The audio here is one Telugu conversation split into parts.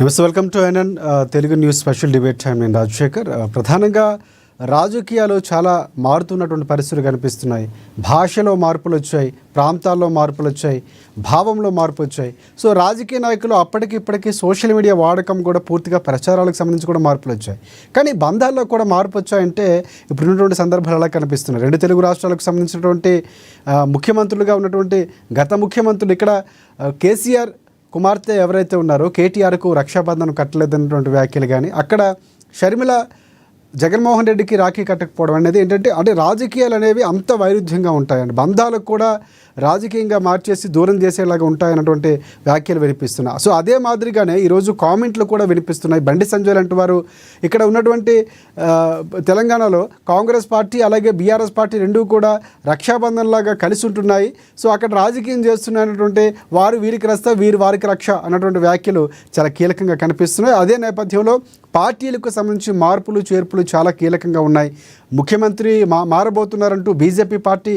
నమస్తే, welcome to NN Telugu news special debate time. నేను రాజశేఖర్. ప్రధానంగా రాజకీయాలు చాలా మారుతున్నటువంటి పరిస్థితులు కనిపిస్తున్నాయి. భాషలో మార్పులు వచ్చాయి, ప్రాంతాల్లో మార్పులు వచ్చాయి, భావంలో మార్పు వచ్చాయి. సో రాజకీయ నాయకులు ఇప్పటికీ సోషల్ మీడియా వాడకం కూడా పూర్తిగా ప్రచారాలకు సంబంధించి కూడా మార్పులు వచ్చాయి. కానీ బంధాల్లో కూడా మార్పు వచ్చాయంటే ఇప్పుడు ఉన్నటువంటి సందర్భాలు ఎలా కనిపిస్తున్నాయి? రెండు తెలుగు రాష్ట్రాలకు సంబంధించినటువంటి ముఖ్యమంత్రులుగా ఉన్నటువంటి గత ముఖ్యమంత్రులు ఇక్కడ కేసీఆర్ కుమార్తె ఎవరైతే ఉన్నారో కేటీఆర్కు రక్షాబంధనం కట్టలేదన్నటువంటి వ్యాఖ్యలు కానీ, అక్కడ షర్మిల జగన్మోహన్ రెడ్డికి రాఖీ కట్టకపోవడం అనేది అంటే రాజకీయాలు అనేవి అంత వైరుధ్యంగా ఉంటాయండి. బంధాలకు కూడా రాజకీయంగా మార్చేసి దూరం చేసేలాగా ఉంటాయన్నటువంటి వ్యాఖ్యలు వినిపిస్తున్నాయి. సో అదే మాదిరిగానే ఈరోజు కామెంట్లు కూడా వినిపిస్తున్నాయి. బండి సంజయ్ లాంటి వారు ఇక్కడ ఉన్నటువంటి తెలంగాణలో కాంగ్రెస్ పార్టీ అలాగే బీఆర్ఎస్ పార్టీ రెండూ కూడా రక్షాబంధంలాగా కలిసి ఉంటున్నాయి. సో అక్కడ రాజకీయం చేస్తున్నటువంటి వారు వీరికి రస్తా, వీరు వారికి రక్ష అన్నటువంటి వ్యాఖ్యలు చాలా కీలకంగా కనిపిస్తున్నాయి. అదే నేపథ్యంలో పార్టీలకు సంబంధించి మార్పులు చేర్పులు చాలా కీలకంగా ఉన్నాయి. ముఖ్యమంత్రి మారబోతున్నారంటూ బీజేపీ పార్టీ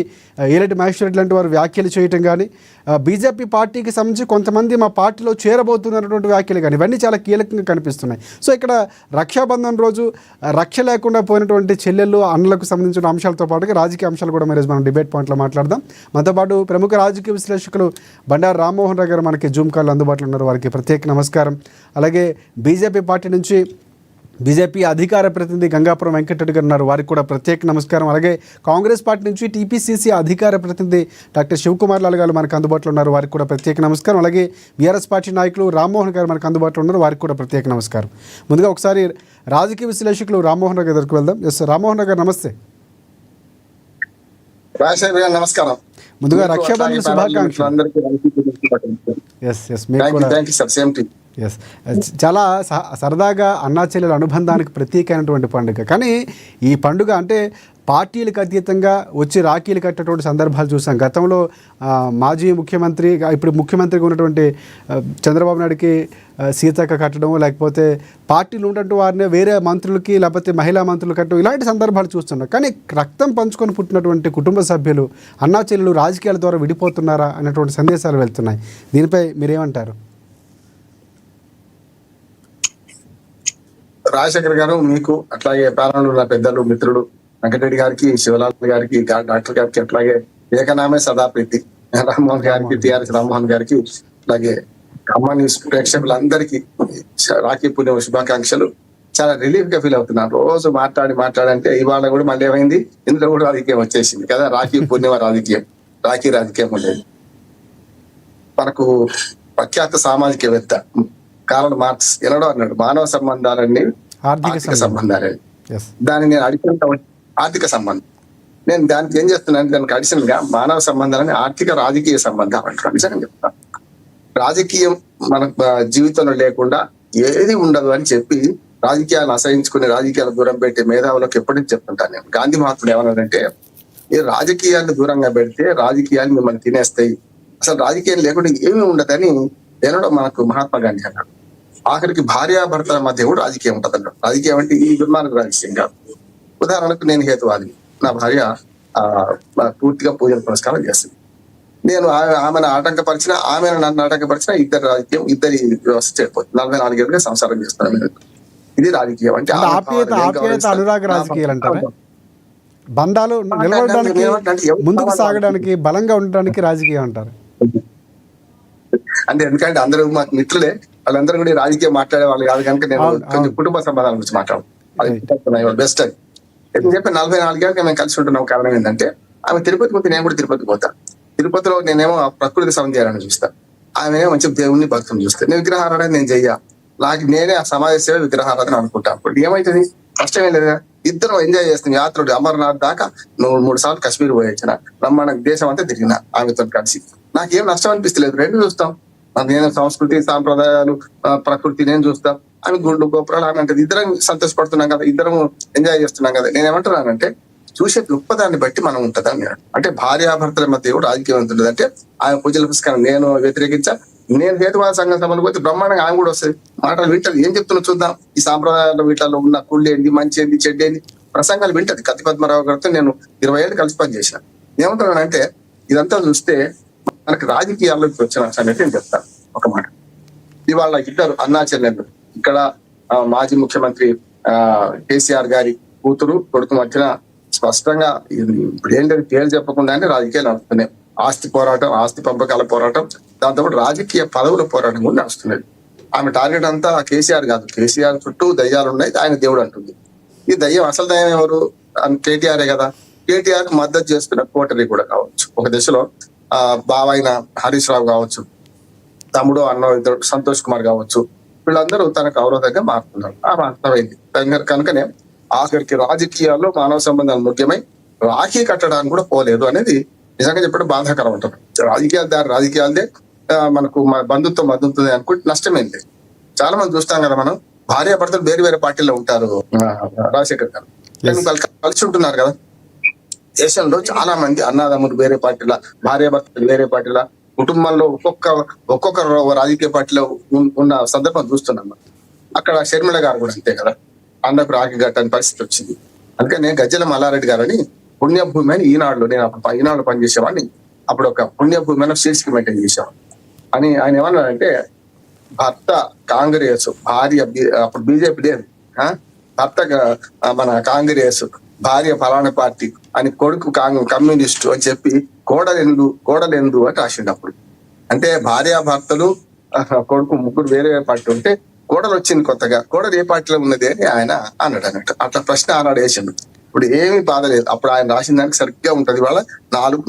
ఏలటి మహేశ్వర్ రెడ్డి లాంటి వారు వ్యాఖ్యలు చేయటం కానీ, బీజేపీ పార్టీకి సంబంధించి కొంతమంది మా పార్టీలో చేరబోతున్నటువంటి వ్యాఖ్యలు కానీ, ఇవన్నీ చాలా కీలకంగా కనిపిస్తున్నాయి. సో ఇక్కడ రక్షాబంధన్ రోజు రక్ష లేకుండా పోయినటువంటి చెల్లెళ్ళు అన్నలకు సంబంధించిన అంశాలతో పాటుగా రాజకీయ అంశాలు కూడా మరి మనం డిబేట్ పాయింట్లో మాట్లాడదాం. మనతో పాటు ప్రముఖ రాజకీయ విశ్లేషకులు బండారు రామ్మోహన్ రావు గారు మనకి జూమ్ కాల్లో అందుబాటులో ఉన్నారు. వారికి ప్రత్యేక నమస్కారం. అలాగే బీజేపీ పార్టీ నుంచి బీజేపీ అధికార ప్రతినిధి గంగాపురం వెంకటరెడ్డి గారు ఉన్నారు. వారికి కూడా ప్రత్యేక నమస్కారం. అలాగే కాంగ్రెస్ పార్టీ నుంచి టీపీసీసీ అధికార ప్రతినిధి డాక్టర్ శివకుమార్ లాల్ గారు మనకు అందుబాటులో ఉన్నారు. వారికి కూడా ప్రత్యేక నమస్కారం. అలాగే బీఆర్ఎస్ పార్టీ నాయకులు రామ్మోహన్ గారు మనకు అందుబాటులో ఉన్నారు. వారికి కూడా ప్రత్యేక నమస్కారం. ముందుగా ఒకసారి రాజకీయ విశ్లేషకులు రామ్మోహన్ రావు గారి దగ్గరికి వెళ్దాం. ఎస్ రామ్మోహన్ రావు గారు నమస్తే. నమస్కారం. ముందుగా రక్షాబంధన్ శుభాకాంక్షలు. ఎస్, చాలా సరదాగా అన్నా చెల్లెల అనుబంధానికి ప్రతీక అయినటువంటి పండుగ. కానీ ఈ పండుగ అంటే పార్టీలకు అతీతంగా వచ్చి రాఖీలు కట్టేటువంటి సందర్భాలు చూసాం. గతంలో మాజీ ముఖ్యమంత్రి, ఇప్పుడు ముఖ్యమంత్రిగా ఉన్నటువంటి చంద్రబాబు నాయుడుకి సీతక్క కట్టడం, లేకపోతే పార్టీలు ఉన్నట్టు వారిని వేరే మంత్రులకి లేకపోతే మహిళా మంత్రులు కట్టడం, ఇలాంటి సందర్భాలు చూస్తున్నాం. కానీ రక్తం పంచుకొని పుట్టినటువంటి కుటుంబ సభ్యులు అన్నా చెల్లెలు రాజకీయాల ద్వారా విడిపోతున్నారా అనేటువంటి సందేశాలు వెళ్తున్నాయి. దీనిపై మీరేమంటారు? రాజశేఖర్ గారు, మీకు అట్లాగే ప్రారంభంలో ఉన్న పెద్దలు మిత్రులు వెంకటరెడ్డి గారికి, శివలాల్ గారికి, డాక్టర్ గారికి, అట్లాగే ఏకనామే సదాప్రీతి రామ్మోహన్ గారికి, టిఆర్ఎస్ రామ్మోహన్ గారికి, అలాగే అమ్మ న్యూస్ ప్రేక్షకులందరికీ రాఖీ పూర్ణిమ శుభాకాంక్షలు. చాలా రిలీఫ్ గా ఫీల్ అవుతున్నాను. రోజు మాట్లాడంటే ఇవాళ కూడా మళ్ళీ ఏమైంది, ఇందులో కూడా రాజకీయం వచ్చేసింది కదా. రాఖీ పూర్ణిమ రాజకీయం, రాజకీయం ఉండేది. మనకు ప్రఖ్యాత సామాజికవేత్త కార్ల్ మార్క్స్ ఎన్నడో అన్నాడు, మానవ సంబంధాలన్నీ ఆర్థిక సంబంధాలే. దాన్ని నేను అడిగిన ఆర్థిక సంబంధం, నేను దానికి ఏం చేస్తున్నాను, దానికి అడిషనల్ గా మానవ సంబంధాలని ఆర్థిక రాజకీయ సంబంధం అంటారు. నిజంగా చెప్తాను, రాజకీయం మన జీవితంలో లేకుండా ఏది ఉండదు అని చెప్పి రాజకీయాలను అసహించుకుని రాజకీయాలు దూరం పెట్టే మేధావులకు ఎప్పటికీ చెప్తుంటాను నేను. గాంధీ మహాత్ముడు ఏమన్నాడంటే, ఈ రాజకీయాలను దూరంగా పెడితే రాజకీయాలు మిమ్మల్ని తినేస్తాయి, అసలు రాజకీయం లేకుండా ఏమీ ఉండదని ఎన్నడో మనకు మహాత్మా గాంధీ అన్నాడు. ఆఖరికి భార్యాభర్తల మధ్య కూడా రాజకీయం ఉంటుంది అన్నాడు. రాజకీయం అంటే ఈ దుర్మార్గ రాజకీయం కాదు. ఉదాహరణకు నేను హేతువాదిని, నా భార్య పూర్తిగా పూజలు పురస్కారం చేస్తుంది. నేను ఆమెను ఆటంకపరిచిన, ఆమెను నన్ను ఆటంకపరిచిన ఇద్దరు రాజకీయం, ఇద్దరి వ్యవస్థ చేయకపోతుంది. 44 ఏళ్ళుగా సంసారం చేస్తున్నాను. ఇది రాజకీయం అంటే అనురాగ రాజకీయాలు అంటారు. బంధాలు నిలబడడానికి, ముందుకు సాగడానికి, బలంగా ఉండడానికి రాజకీయం అంటారు. అంటే ఎందుకంటే అందరూ మాకు మిత్రులే, వాళ్ళందరూ కూడా రాజకీయం మాట్లాడే వాళ్ళు కాదు కనుక నేను కొంచెం కుటుంబ సంబంధాల గురించి మాట్లాడు బెస్ట్ అని చెప్పి 44 ఏళ్ళకి మేము కలిసి ఉంటున్నాం. కారణం ఏంటంటే ఆమె తిరుపతి పోతే నేను కూడా తిరుపతి పోతా. తిరుపతిలో నేనేమో ప్రకృతి సౌందర్యాన్ని చూస్తా, ఆమె మంచి దేవుణ్ణి భక్తుని చూస్తా. నేను విగ్రహారాధన నేను చెయ్యా, నాకు నేనే ఆ సమాజ సేవ విగ్రహారాధన అనుకుంటా. ఇప్పుడు ఏమైతుంది, కష్టమే లేదా, ఇద్దరం ఎంజాయ్ చేస్తాం. యాత్రలు అమర్నాథ్ దాకా 3 సార్లు కాశ్మీర్ పోయొచ్చిన, బ్రహ్మాండ దేశం అంతా తిరిగిన ఆమెతో కలిసి. నాకేం నష్టం అనిపిస్తలేదు, రెండు చూస్తాం. నేను సంస్కృతి సాంప్రదాయాలు ప్రకృతి నేను చూస్తా, ఆమె గుళ్ళు గోపురాలు ఆమె అంటే ఇద్దరం సంతోషపడుతున్నాం కదా, ఇద్దరం ఎంజాయ్ చేస్తున్నాం కదా. నేనేమంటున్నానంటే చూసే దృక్పథాన్ని బట్టి మనం ఉంటుందని. అంటే భార్యాభర్తల మధ్య కూడా రాజకీయం ఉంటుంది. అంటే ఆమె పూజల పుస్తకాన్ని నేను వ్యతిరేకించా, నేను హేతువాద సంఘం సభలకు పోతే బ్రహ్మాండంగా ఆమె కూడా వస్తుంది. మాటలు వింటది, ఏం చెప్తున్నా చూద్దాం, ఈ సాంప్రదాయాల వీటిలో ఉన్న కుళ్ళు ఏంటి, మంచి ఏంటి, చెడ్డ ఏంటి, ప్రసంగాలు వింటది. కత్తి పద్మరావు గారితో నేను 20 ఏళ్ళు కలిసి పని చేసిన. ఏమంటున్నానంటే ఇదంతా చూస్తే మనకు రాజకీయాల్లోకి వచ్చిన సంగతి నేను చెప్తాను ఒక మాట. ఇవాళ ఇద్దరు అన్నా చెల్లెళ్ళు ఇక్కడ మాజీ ముఖ్యమంత్రి కేసీఆర్ గారి కూతురు కొడుకు మధ్యన స్పష్టంగా ఇప్పుడు ఏంటంటే పేరు చెప్పకుండానే రాజకీయాలు నడుస్తున్నాయి. ఆస్తి పోరాటం, ఆస్తి పంపకాల పోరాటం, దాంతోపాటు రాజకీయ పదవుల పోరాటం కూడా నడుస్తున్నది. ఆమె టార్గెట్ అంతా కేసీఆర్ కాదు, కేసీఆర్ చుట్టూ దయ్యాలు ఉన్నాయి, ఆయన దేవుడు అంటుంది. ఈ దయ్యం అసలు దయ్యం ఎవరు? కేటీఆరే కదా. కేటీఆర్ కు మద్దతు చేసుకున్న కోటరీ కూడా కావచ్చు, ఒక దశలో బావైన హరీష్ రావు కావచ్చు, తమ్ముడు అన్న ఇద్దరు సంతోష్ కుమార్ కావచ్చు, వీళ్ళందరూ తనకు అవరోధంగా మారుతున్నారు. అర్థమైంది. కనుకనే ఆఖరికి రాజకీయాల్లో మానవ సంబంధాలు ముఖ్యమై రాఖీ కట్టడానికి కూడా పోలేదు అనేది నిజంగా చెప్పడం బాధాకరం అంటారు. రాజకీయాలదే మనకు బంధుత్వం మద్దతుంది అనుకుంటే నష్టమైంది. చాలా మంది చూస్తాం కదా, మనం భార్యాభర్తలు వేరు వేరే పార్టీలో ఉంటారు. రాజశేఖర్ గారు కలిసి ఉంటున్నారు కదా. దేశంలో చాలా మంది అన్నదమ్ములు వేరే పార్టీల, భార్యాభర్తలు వేరే పార్టీల, కుటుంబంలో ఒక్కొక్క రాజకీయ పార్టీలో ఉన్న సందర్భం చూస్తున్నాం. అక్కడ షర్మిల గారు కూడా అంతే కదా, అన్నకు రాఖీ కట్టని పరిస్థితి వచ్చింది. అందుకని గజ్జల మల్లారెడ్డి గారని పుణ్యభూమి అని ఈనాడులో, నేను ఈనాడులో పనిచేసేవాడిని, అప్పుడు ఒక పుణ్యభూమి అని శీర్షిక మెయింటైన్ చేసేవాడు. అని ఆయన ఏమన్నాడంటే, భర్త కాంగ్రెస్, భార్య అప్పుడు బీజేపీ లేదు, భర్త మన కాంగ్రెస్, భార్య ఫలానా పార్టీ అని, కొడుకు కమ్యూనిస్టు అని చెప్పి కోడలెందు అని రాసిండు. అప్పుడు అంటే భార్యాభర్తలు కొడుకు ముగ్గురు వేరే పార్టీ ఉంటే కోడలు వచ్చింది కొత్తగా, కోడలు ఏ పార్టీలో ఉన్నది అని ఆయన అన్నాడు అన్నట్టు. అట్లా ప్రశ్న ఆనాడు వేసిండు. ఇప్పుడు ఏమీ బాధ లేదు, అప్పుడు ఆయన రాసిన దానికి సరిగ్గా ఉంటది. వాళ్ళ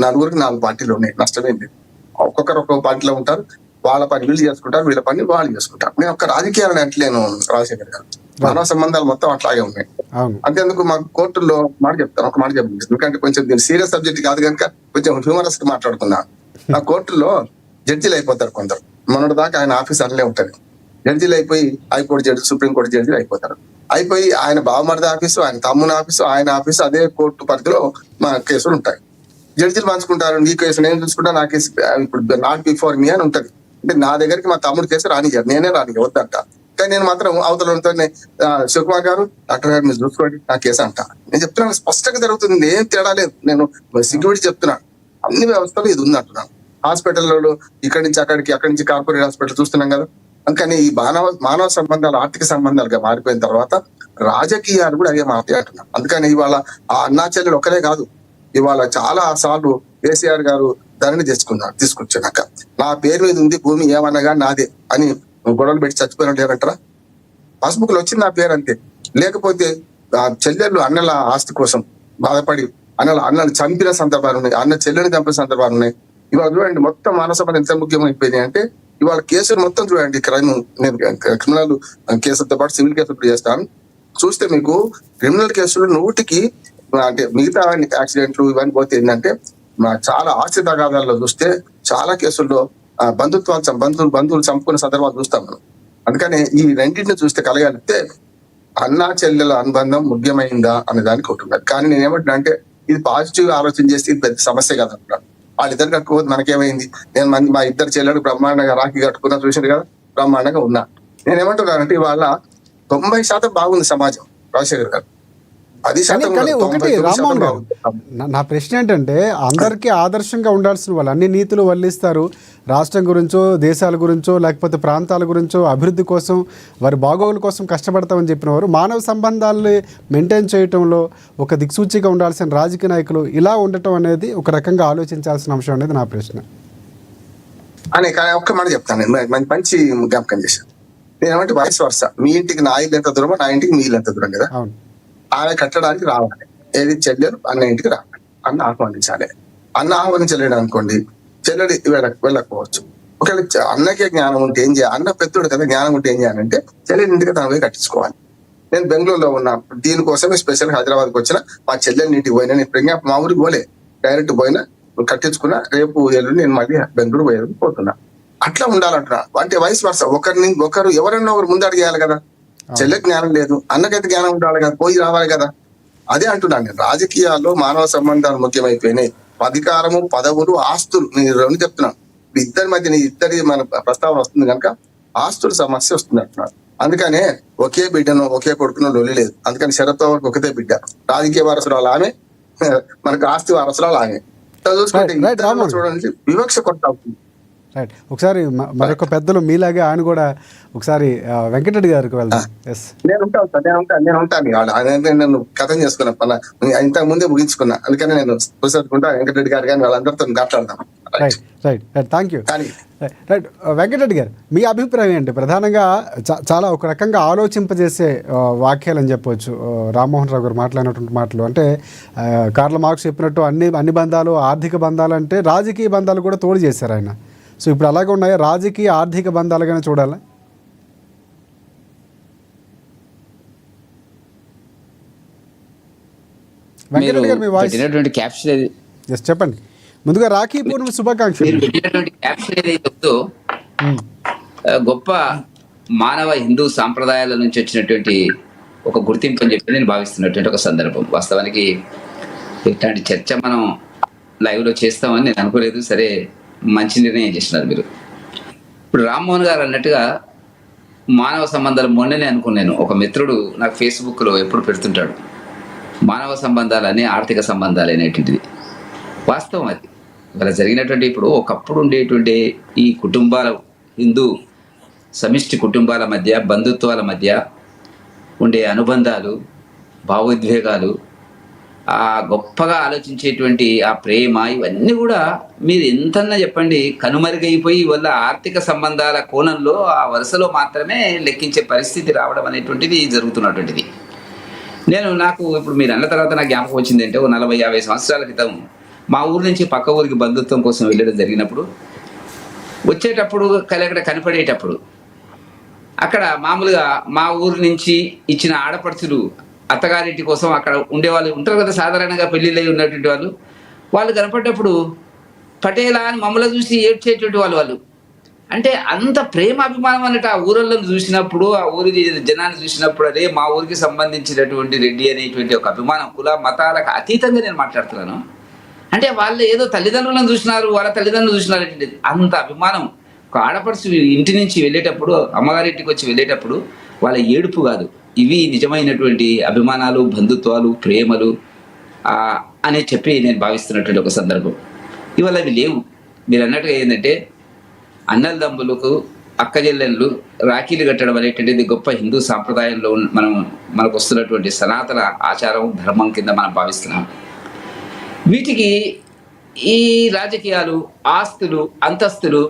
నలుగురికి 4 పార్టీలు ఉన్నాయి, నష్టమైంది. ఒక్కొక్కరు ఒక్కొక్క పార్టీలో ఉంటారు, వాళ్ళ పని వీళ్ళు చేసుకుంటారు, వీళ్ళ పని వాళ్ళు చేసుకుంటారు. నేను ఒక రాజకీయాలను అంటలేను రాజశేఖర్ గారు, మానవ సంబంధాలు మొత్తం అట్లాగే ఉన్నాయి. అంతేందుకు మాకు కోర్టుల్లో ఒక మాట చెప్తాను, ఎందుకంటే కొంచెం దీని సీరియస్ సబ్జెక్ట్ కాదు కనుక కొంచెం హ్యూమరస్ గా మాట్లాడుతున్నా. ఆ కోర్టుల్లో జడ్జీలు అయిపోతారు కొందరు, మొన్నటి దాకా ఆయన ఆఫీస్ అన్నలే ఉంటది. జడ్జీలు అయిపోయి హైకోర్టు జడ్జి, సుప్రీంకోర్టు జడ్జీలు అయిపోతారు. అయిపోయి ఆయన బావమరిది ఆఫీసు, ఆయన తమ్ముని ఆఫీసు, ఆయన ఆఫీసు అదే కోర్టు పరిధిలో మా కేసులు ఉంటాయి. జడ్జీలు పంచుకుంటారు, నీ కేసు నేను చూసుకుంటా, నా కేసు ఇప్పుడు నాట్ బిఫోర్ మీ అని ఉంటది. అంటే నా దగ్గరికి మా తమ్ముడి కేసు రానియ్యారు, నేనే వద్దంట. కానీ నేను మాత్రం అవతలతో శివకుమార్ గారు, డాక్టర్ గారు మీరు చూసుకోండి నా కేసు అంట. నేను చెప్తున్నాను, స్పష్టంగా జరుగుతుంది, ఏం తేడా లేదు. నేను సిగ్గుబడి చెప్తున్నాను, అన్ని వ్యవస్థలు ఇది ఉంది అంటున్నాను. హాస్పిటల్లో ఇక్కడి నుంచి అక్కడికి, అక్కడి నుంచి కార్పొరేట్ హాస్పిటల్ చూస్తున్నాం కదా. అందుకని ఈ మానవ సంబంధాలు ఆర్థిక సంబంధాలుగా మారిపోయిన తర్వాత రాజకీయాలు కూడా అదే మారుతాయి అంటున్నాం. అందుకని ఇవాళ ఆ అన్నా చెల్లెలు ఒకరే కాదు, ఇవాళ చాలా సార్లు కేసీఆర్ గారు ధరణి తీసుకొచ్చాక నా పేరు మీద ఉంది భూమి, ఏమనగా నాదే అని గొడవలు పెట్టి చచ్చిపోయిన లేరంటారా? పాస్బుక్ లో వచ్చింది నా పేరు అంతే. లేకపోతే ఆ చెల్లెళ్ళు అన్నల ఆస్తి కోసం బాధపడి అన్నలు చంపిన సందర్భాలు ఉన్నాయి, అన్న చెల్లెని చంపిన సందర్భాలు ఉన్నాయి. ఇవాళ చూడండి, మొత్తం మానవ సంబంధం ఎంత ముఖ్యమైపోయింది అంటే, ఇవాళ కేసులు మొత్తం చూడండి, నేను క్రిమినల్ కేసులతో పాటు సివిల్ కేసులు చేస్తాను. చూస్తే మీకు క్రిమినల్ కేసులు 100కి, అంటే మిగతా యాక్సిడెంట్లు ఇవన్నీ పోతే ఏంటంటే, చాలా ఆస్తి తగాదాల్లో చూస్తే చాలా కేసుల్లో బంధువులు చంపుకునే సందర్భాలు చూస్తాం మనం. అందుకని ఈ రెండింటిని చూస్తే కలగలిగితే అన్నా చెల్లెల అనుబంధం ముఖ్యమైందా అనే దానికి ఒకటి ఉన్నది. కానీ నేను ఏమంటున్నా అంటే, ఇది పాజిటివ్ గా ఆలోచన చేస్తే ఇది పెద్ద సమస్య కదా అంటున్నాను. వాళ్ళిద్దరు కట్టుకోవద్దు, మనకేమైంది? నేను మా ఇద్దరు చెల్లెలు బ్రహ్మాండంగా రాఖీ కట్టుకున్నా, చూసారు కదా, బ్రహ్మాండంగా ఉన్నా. నేనేమంటున్నానంటే, ఇవాళ 90% బాగుంది సమాజం రాజశేఖర్ గారు, 10% కానీ ఒకటి రామ్మోహన్ గారు, నా ప్రశ్న ఏంటంటే, అందరికీ ఆదర్శంగా ఉండాల్సిన వాళ్ళు అన్ని నీతులు వల్లిస్తారు, రాష్ట్రం గురించో, దేశాల గురించో, లేకపోతే ప్రాంతాల గురించో, అభివృద్ధి కోసం, వారి బాగోగుల కోసం కష్టపడతామని చెప్పిన వారు మానవ సంబంధాలని మెయింటైన్ చేయటంలో ఒక దిక్సూచిగా ఉండాల్సిన రాజకీయ నాయకులు ఇలా ఉండటం అనేది ఒక రకంగా ఆలోచించాల్సిన అంశం అనేది నా ప్రశ్న. అని ఒక్క మాట చెప్తాను, మంచి జ్ఞాపకం చేశాను. నేనేమంటే వయసు వరుస, మీ ఇంటికి నా ఇల్లు ఎంత దూరమో నా ఇంటికి మీ ఇల్లు ఎంత దూరం కదా. ఆమె కట్టడానికి రావాలి, ఏది చెల్లెలు అన్న ఇంటికి రావాలి, అన్న ఆహ్వానించాలి. అన్న ఆహ్వానించలేడు అనుకోండి, చెల్లెలు వెళ్ళకపోవచ్చు. ఒకవేళ అన్నకే జ్ఞానం ఉంటే ఏం చేయాలి? అన్న పెద్దోడు కదా, జ్ఞానం ఉంటే ఏం చేయాలంటే చెల్లెలి ఇంటికి తన పోయి కట్టించుకోవాలి. నేను బెంగళూరులో ఉన్నా, దీనికోసమే స్పెషల్ హైదరాబాద్కి వచ్చిన, మా చెల్లెలు ఇంటికి పోయినా, నేను ఇప్పుడు మా ఊరికి పోలే, డైరెక్ట్ పోయినా, కట్టించుకున్నా, రేపు ఎల్లుండి నేను మళ్ళీ బెంగళూరు పోతున్నా. అట్లా ఉండాలంటున్నా. అంటే వయసు వరుస, ఒకరు ఎవరన్నా ఒకరు ముందు అడిగేయాలి కదా. చెల్లెకి జ్ఞానం లేదు, అన్నకైతే జ్ఞానం ఉండాలి కదా, పోయి రావాలి కదా. అదే అంటున్నాను నేను, రాజకీయాల్లో మానవ సంబంధాలు ముఖ్యమైపోయినాయి. అధికారము, పదవులు, ఆస్తులు, నేను రెండు చెప్తున్నాను. ఇద్దరి మధ్య మన ప్రస్తావన వస్తుంది కనుక ఆస్తుల సమస్య వస్తుంది అంటున్నాను. అందుకనే ఒకే బిడ్డను, ఒకే కొడుకును లొల్లి లేదు. అందుకని శరత్ పవార్కి ఒకటే బిడ్డ, రాజకీయ వారసురాలు ఆమె, మనకు ఆస్తి వారసురాలు ఆమె. చూసుకుంటే చూడండి, వివక్ష కొట్ట అవుతుంది. రైట్. ఒకసారి మరొక పెద్దలు మీలాగే ఆయన కూడా ఒకసారి వెంకటరెడ్డి గారికి వెళ్దాం. ఎస్, నేను ఉంటాను నేను కథం చేసుకున్నా పలా ఇంతకు ముందే ముగించుకున్నా, అందుకని నేను కూర్చోట్టుకుంటా వెంకటరెడ్డి గారు కానీ వాళ్ళందరితో మాట్లాడదాం. Right right right, thank you. కానీ రైట్, వెంకటరెడ్డి గారు మీ అభిప్రాయం ఏంటి? ప్రధానంగా చాలా ఒక రకంగా ఆలోచింపజేసే వాక్యాలు అని చెప్పవచ్చు రామ్మోహన్ రావు గారు మాట్లాడినటువంటి మాటలు. అంటే కార్ల్ మార్క్స్ చెప్పినట్టు అన్ని బంధాలు ఆర్థిక బంధాలు అంటే రాజకీయ బంధాలు కూడా తోడు చేశారు ఆయన. సో ఇప్పుడు అలాగే ఉన్నాయా రాజకీయ ఆర్థిక బంధాలుగానే చూడాలా? వెంకటరెడ్డి గారు మీ వాయిస్ ఎస్ చెప్పండి. ముందుగా రాఖీ పూర్ణిమ శుభాకాంక్షలు. గొప్ప మానవ హిందూ సాంప్రదాయాల నుంచి వచ్చినటువంటి ఒక గుర్తింపు అని చెప్పి నేను భావిస్తున్నటువంటి ఒక సందర్భం. వాస్తవానికి ఇట్లాంటి చర్చ మనం లైవ్ లో చేస్తామని నేను అనుకోలేదు. సరే, మంచి నిర్ణయం చేసినారు మీరు. ఇప్పుడు రామ్మోహన్ గారు అన్నట్టుగా మానవ సంబంధాలు మొన్ననే అనుకున్నాను. ఒక మిత్రుడు నాకు ఫేస్బుక్ లో ఎప్పుడు పెడుతుంటాడు మానవ సంబంధాలని ఆర్థిక సంబంధాలు అనేటువంటిది. వాస్తవం అది ఇలా జరిగినటువంటి. ఇప్పుడు ఒకప్పుడు ఉండేటువంటి ఈ కుటుంబాల హిందూ సమిష్టి కుటుంబాల మధ్య బంధుత్వాల మధ్య ఉండే అనుబంధాలు, భావోద్వేగాలు, ఆ గొప్పగా ఆలోచించేటువంటి ఆ ప్రేమ, ఇవన్నీ కూడా మీరు ఎంతన్నా చెప్పండి కనుమరుగైపోయి వల్ల ఆర్థిక సంబంధాల కోణంలో ఆ వరుసలో మాత్రమే లెక్కించే పరిస్థితి రావడం అనేటువంటిది జరుగుతున్నటువంటిది. నాకు ఇప్పుడు మీరు అన్న తర్వాత నాకు జ్ఞాపకం వచ్చింది అంటే 40-50 సంవత్సరాల క్రితం మా ఊరు నుంచి పక్క ఊరికి బంధుత్వం కోసం వెళ్ళడం జరిగినప్పుడు వచ్చేటప్పుడు అక్కడ కనపడేటప్పుడు అక్కడ మామూలుగా మా ఊరు నుంచి ఇచ్చిన ఆడపడుచులు అత్తగారింటి కోసం అక్కడ ఉండేవాళ్ళు ఉంటారు కదా, సాధారణంగా పెళ్లిళ్ళై ఉన్నటువంటి వాళ్ళు కనపడ్డప్పుడు పటేలా అని మమ్మల్ని చూసి ఏడ్చేటువంటి వాళ్ళు అంటే అంత ప్రేమ అభిమానం అన్నట్టు ఆ ఊరల్లో చూసినప్పుడు, ఆ ఊరి జనాన్ని చూసినప్పుడు అదే మా ఊరికి సంబంధించినటువంటి రెడ్డి అనేటువంటి ఒక అభిమానం, కుల మతాలకు అతీతంగా నేను మాట్లాడుతున్నాను. అంటే వాళ్ళు ఏదో తల్లిదండ్రులను చూసినారు, వాళ్ళ తల్లిదండ్రులు చూసినారు అంటే అంత అభిమానం. ఒక ఆడపడుచు ఇంటి నుంచి వెళ్ళేటప్పుడు, అమ్మగారింటికి వచ్చి వెళ్ళేటప్పుడు వాళ్ళ ఏడుపు కాదు, ఇవి నిజమైనటువంటి అభిమానాలు, బంధుత్వాలు, ప్రేమలు అని చెప్పి నేను భావిస్తున్నటువంటి ఒక సందర్భం. ఇవాళ అవి లేవు. మీరు అన్నట్టుగా ఏంటంటే అన్నదమ్ములకు అక్క చెల్లెళ్ళు రాఖీలు కట్టడం అనేటువంటిది గొప్ప హిందూ సాంప్రదాయంలో మనకు వస్తున్నటువంటి సనాతన ఆచారం, ధర్మం కింద మనం భావిస్తున్నాం. వీటికి ఈ రాజకీయాలు, ఆస్తులు, అంతస్తులు,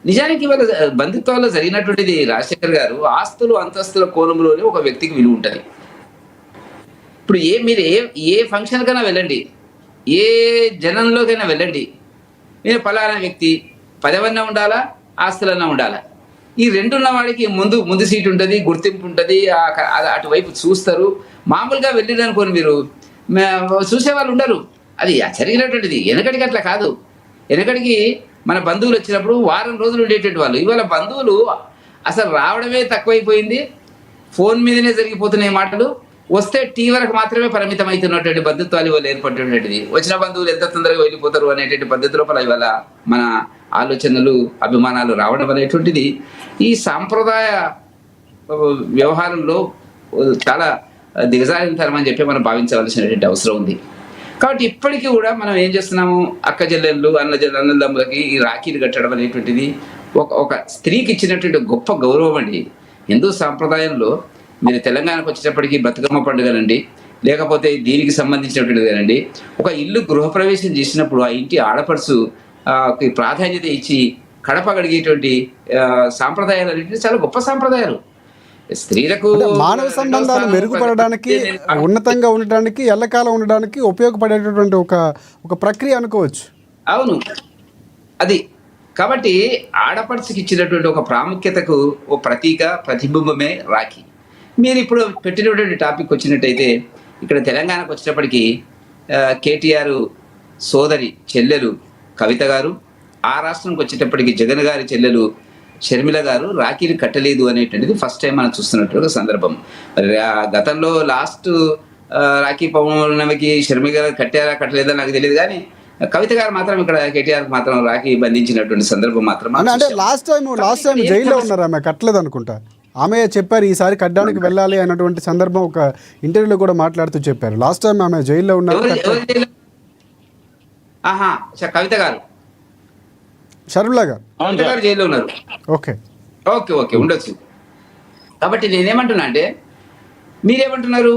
నిజానికి వాళ్ళ బంధుత్వాల్లో జరిగినటువంటిది రాజశేఖర్ గారు ఆస్తులు అంతస్తుల కోణంలోనే ఒక వ్యక్తికి విలువ ఉంటుంది. ఇప్పుడు మీరు ఏ ఫంక్షన్ కైనా వెళ్ళండి, ఏ జనంలోకైనా వెళ్ళండి, నేను పలానా వ్యక్తి పదవన్నా ఉండాలా, ఆస్తులన్నా ఉండాలా. ఈ రెండున్న వాడికి ముందు సీటు ఉంటుంది, గుర్తింపు ఉంటుంది, అటువైపు చూస్తారు. మామూలుగా వెళ్ళిరనుకోని మీరు చూసేవాళ్ళు ఉండరు. అది జరిగినటువంటిది. వెనకడికి అట్లా కాదు. వెనకడికి మన బంధువులు వచ్చినప్పుడు వారం రోజులు ఉండేటువంటి వాళ్ళు. ఇవాళ బంధువులు అసలు రావడమే తక్కువైపోయింది. ఫోన్ మీదనే జరిగిపోతున్నాయి మాటలు. వస్తే టీ వరకు మాత్రమే పరిమితం అవుతున్నటువంటి బంధుత్వాలు ఇవాళ ఏర్పడినటువంటిది. వచ్చిన బంధువులు ఎంత తొందరగా వెళ్ళిపోతారు అనేటువంటి పద్ధతిలో ఇవాళ మన ఆలోచనలు, అభిమానాలు రావడం అనేటువంటిది ఈ సాంప్రదాయ వ్యవహారంలో చాలా దిగజారిన తరమని చెప్పి మనం భావించవలసినటువంటి అవసరం ఉంది. కాబట్టి ఇప్పటికీ కూడా మనం ఏం చేస్తున్నాము, అక్క చెల్లెళ్ళు, అన్నదమ్ములకి ఈ రాఖీలు కట్టడం అనేటువంటిది ఒక స్త్రీకి ఇచ్చినటువంటి గొప్ప గౌరవం అండి. హిందూ సాంప్రదాయంలో మీరు తెలంగాణకు వచ్చేటప్పటికి బతుకమ్మ పండుగనండి, లేకపోతే దీనికి సంబంధించినటువంటిది కానండి, ఒక ఇల్లు గృహప్రవేశం చేసినప్పుడు ఆ ఇంటి ఆడపడుచు ప్రాధాన్యత ఇచ్చి కడప గడిగేటువంటి సాంప్రదాయాలు అనేటువంటి చాలా గొప్ప సాంప్రదాయాలు. స్త్రీలకు మానవ సంబంధాలు మెరుగుపడడానికి, ఉన్నతంగా ఉండడానికి, ఎల్లకాలం ఉండడానికి ఉపయోగపడేటటువంటి ఒక ప్రక్రియ అనుకోవచ్చు. అవును, అది కాబట్టి ఆడపడుచుకి ఇచ్చినటువంటి ఒక ప్రాముఖ్యతకు ఓ ప్రతీక, ప్రతిబింబమే రాఖీ. మీరు ఇప్పుడు పెట్టినటువంటి టాపిక్ వచ్చినట్టయితే ఇక్కడ తెలంగాణకు వచ్చేటప్పటికి కేటీఆర్ సోదరి చెల్లెలు కవిత గారు, ఆ రాష్ట్రానికి వచ్చేటప్పటికి జగన్ గారి చెల్లెలు షర్మిల గారు రాఖీలు కట్టలేదు అనేటువంటిది ఫస్ట్ టైం మనం చూస్తున్నటువంటి సందర్భం. గతంలో లాస్ట్ రాఖీ పౌర్ణమికి షర్మిల గారు కట్టలేదా నాకు తెలియదు, కానీ కవిత గారు మాత్రం ఇక్కడ కేటీఆర్ మాత్రం రాఖీ బంధించినటువంటి సందర్భం మాత్రం. అంటే లాస్ట్ టైం జైల్లో ఉన్నారు, ఆమె కట్టలేదు అనుకుంటా. ఆమె చెప్పారు ఈసారి కట్టడానికి వెళ్ళాలి అన్నటువంటి సందర్భం ఒక ఇంటర్వ్యూలో కూడా మాట్లాడుతూ చెప్పారు. లాస్ట్ టైం ఆమె జైల్లో ఉన్నారు. కవిత గారు షర్మిలా గారు. కవిత గారు జైల్లో ఉన్నారు. ఓకే ఓకే ఓకే ఉండొచ్చు. కాబట్టి నేనేమంటున్నా అంటే మీరేమంటున్నారు,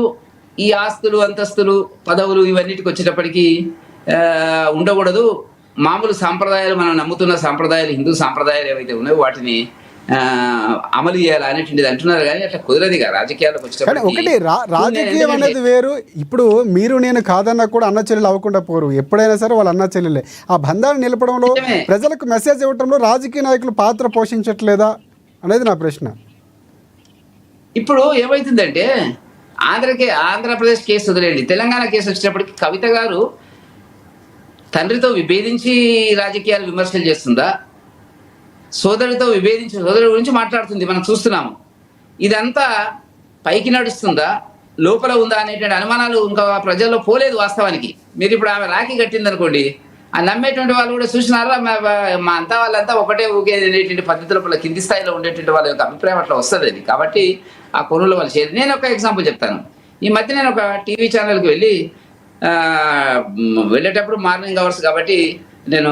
ఈ ఆస్తులు అంతస్తులు పదవులు ఇవన్నిటికి వచ్చేటప్పటికి ఉండకూడదు, మామూలు సాంప్రదాయాలు మనం నమ్ముతున్న సాంప్రదాయాలు హిందూ సాంప్రదాయాలు ఏవైతే ఉన్నాయో వాటిని అమలు చేయాలి అనేటువంటిది అంటున్నారు. కానీ అట్లా కుదరదుగా రాజకీయాలకు వచ్చేటప్పుడు. ఒకటి రాజకీయం అనేది వేరు. ఇప్పుడు మీరు నేను కాదన్నా కూడా అన్న చెల్లెలు అవ్వకుండా పోరు. ఎప్పుడైనా సరే వాళ్ళు అన్న చెల్లెలే. ఆ బంధాన్ని నిలపడంలో ప్రజలకు మెసేజ్ ఇవ్వడంలో రాజకీయ నాయకులు పాత్ర పోషించట్లేదా అనేది నా ప్రశ్న. ఇప్పుడు ఏమైతుందంటే ఆంధ్రప్రదేశ్ కేసు వదిలేండి, తెలంగాణ కేసు వచ్చేటప్పటికి కవిత గారు తండ్రితో విభేదించి రాజకీయాలు విమర్శలు చేస్తుందా, సోదరుడితో విభేదించి సోదరుడి గురించి మాట్లాడుతుంది, మనం చూస్తున్నాము. ఇదంతా పైకి నడుస్తుందా లోపల ఉందా అనేటువంటి అనుమానాలు ఇంకా ప్రజల్లో పోలేదు వాస్తవానికి. మీరు ఇప్పుడు ఆమె రాఖీ కట్టింది అనుకోండి, ఆ నమ్మేటువంటి వాళ్ళు కూడా చూసినారా, మా అంతా వాళ్ళంతా ఒకటే ఊగేటువంటి పద్ధతుల కింది స్థాయిలో ఉండేటువంటి వాళ్ళ యొక్క అభిప్రాయం అట్లా వస్తుంది అది. కాబట్టి ఆ కొనులు వాళ్ళు చేయరు. నేను ఒక ఎగ్జాంపుల్ చెప్తాను. ఈ మధ్య నేను ఒక టీవీ ఛానల్కి వెళ్ళేటప్పుడు మార్నింగ్ అవర్స్ కాబట్టి నేను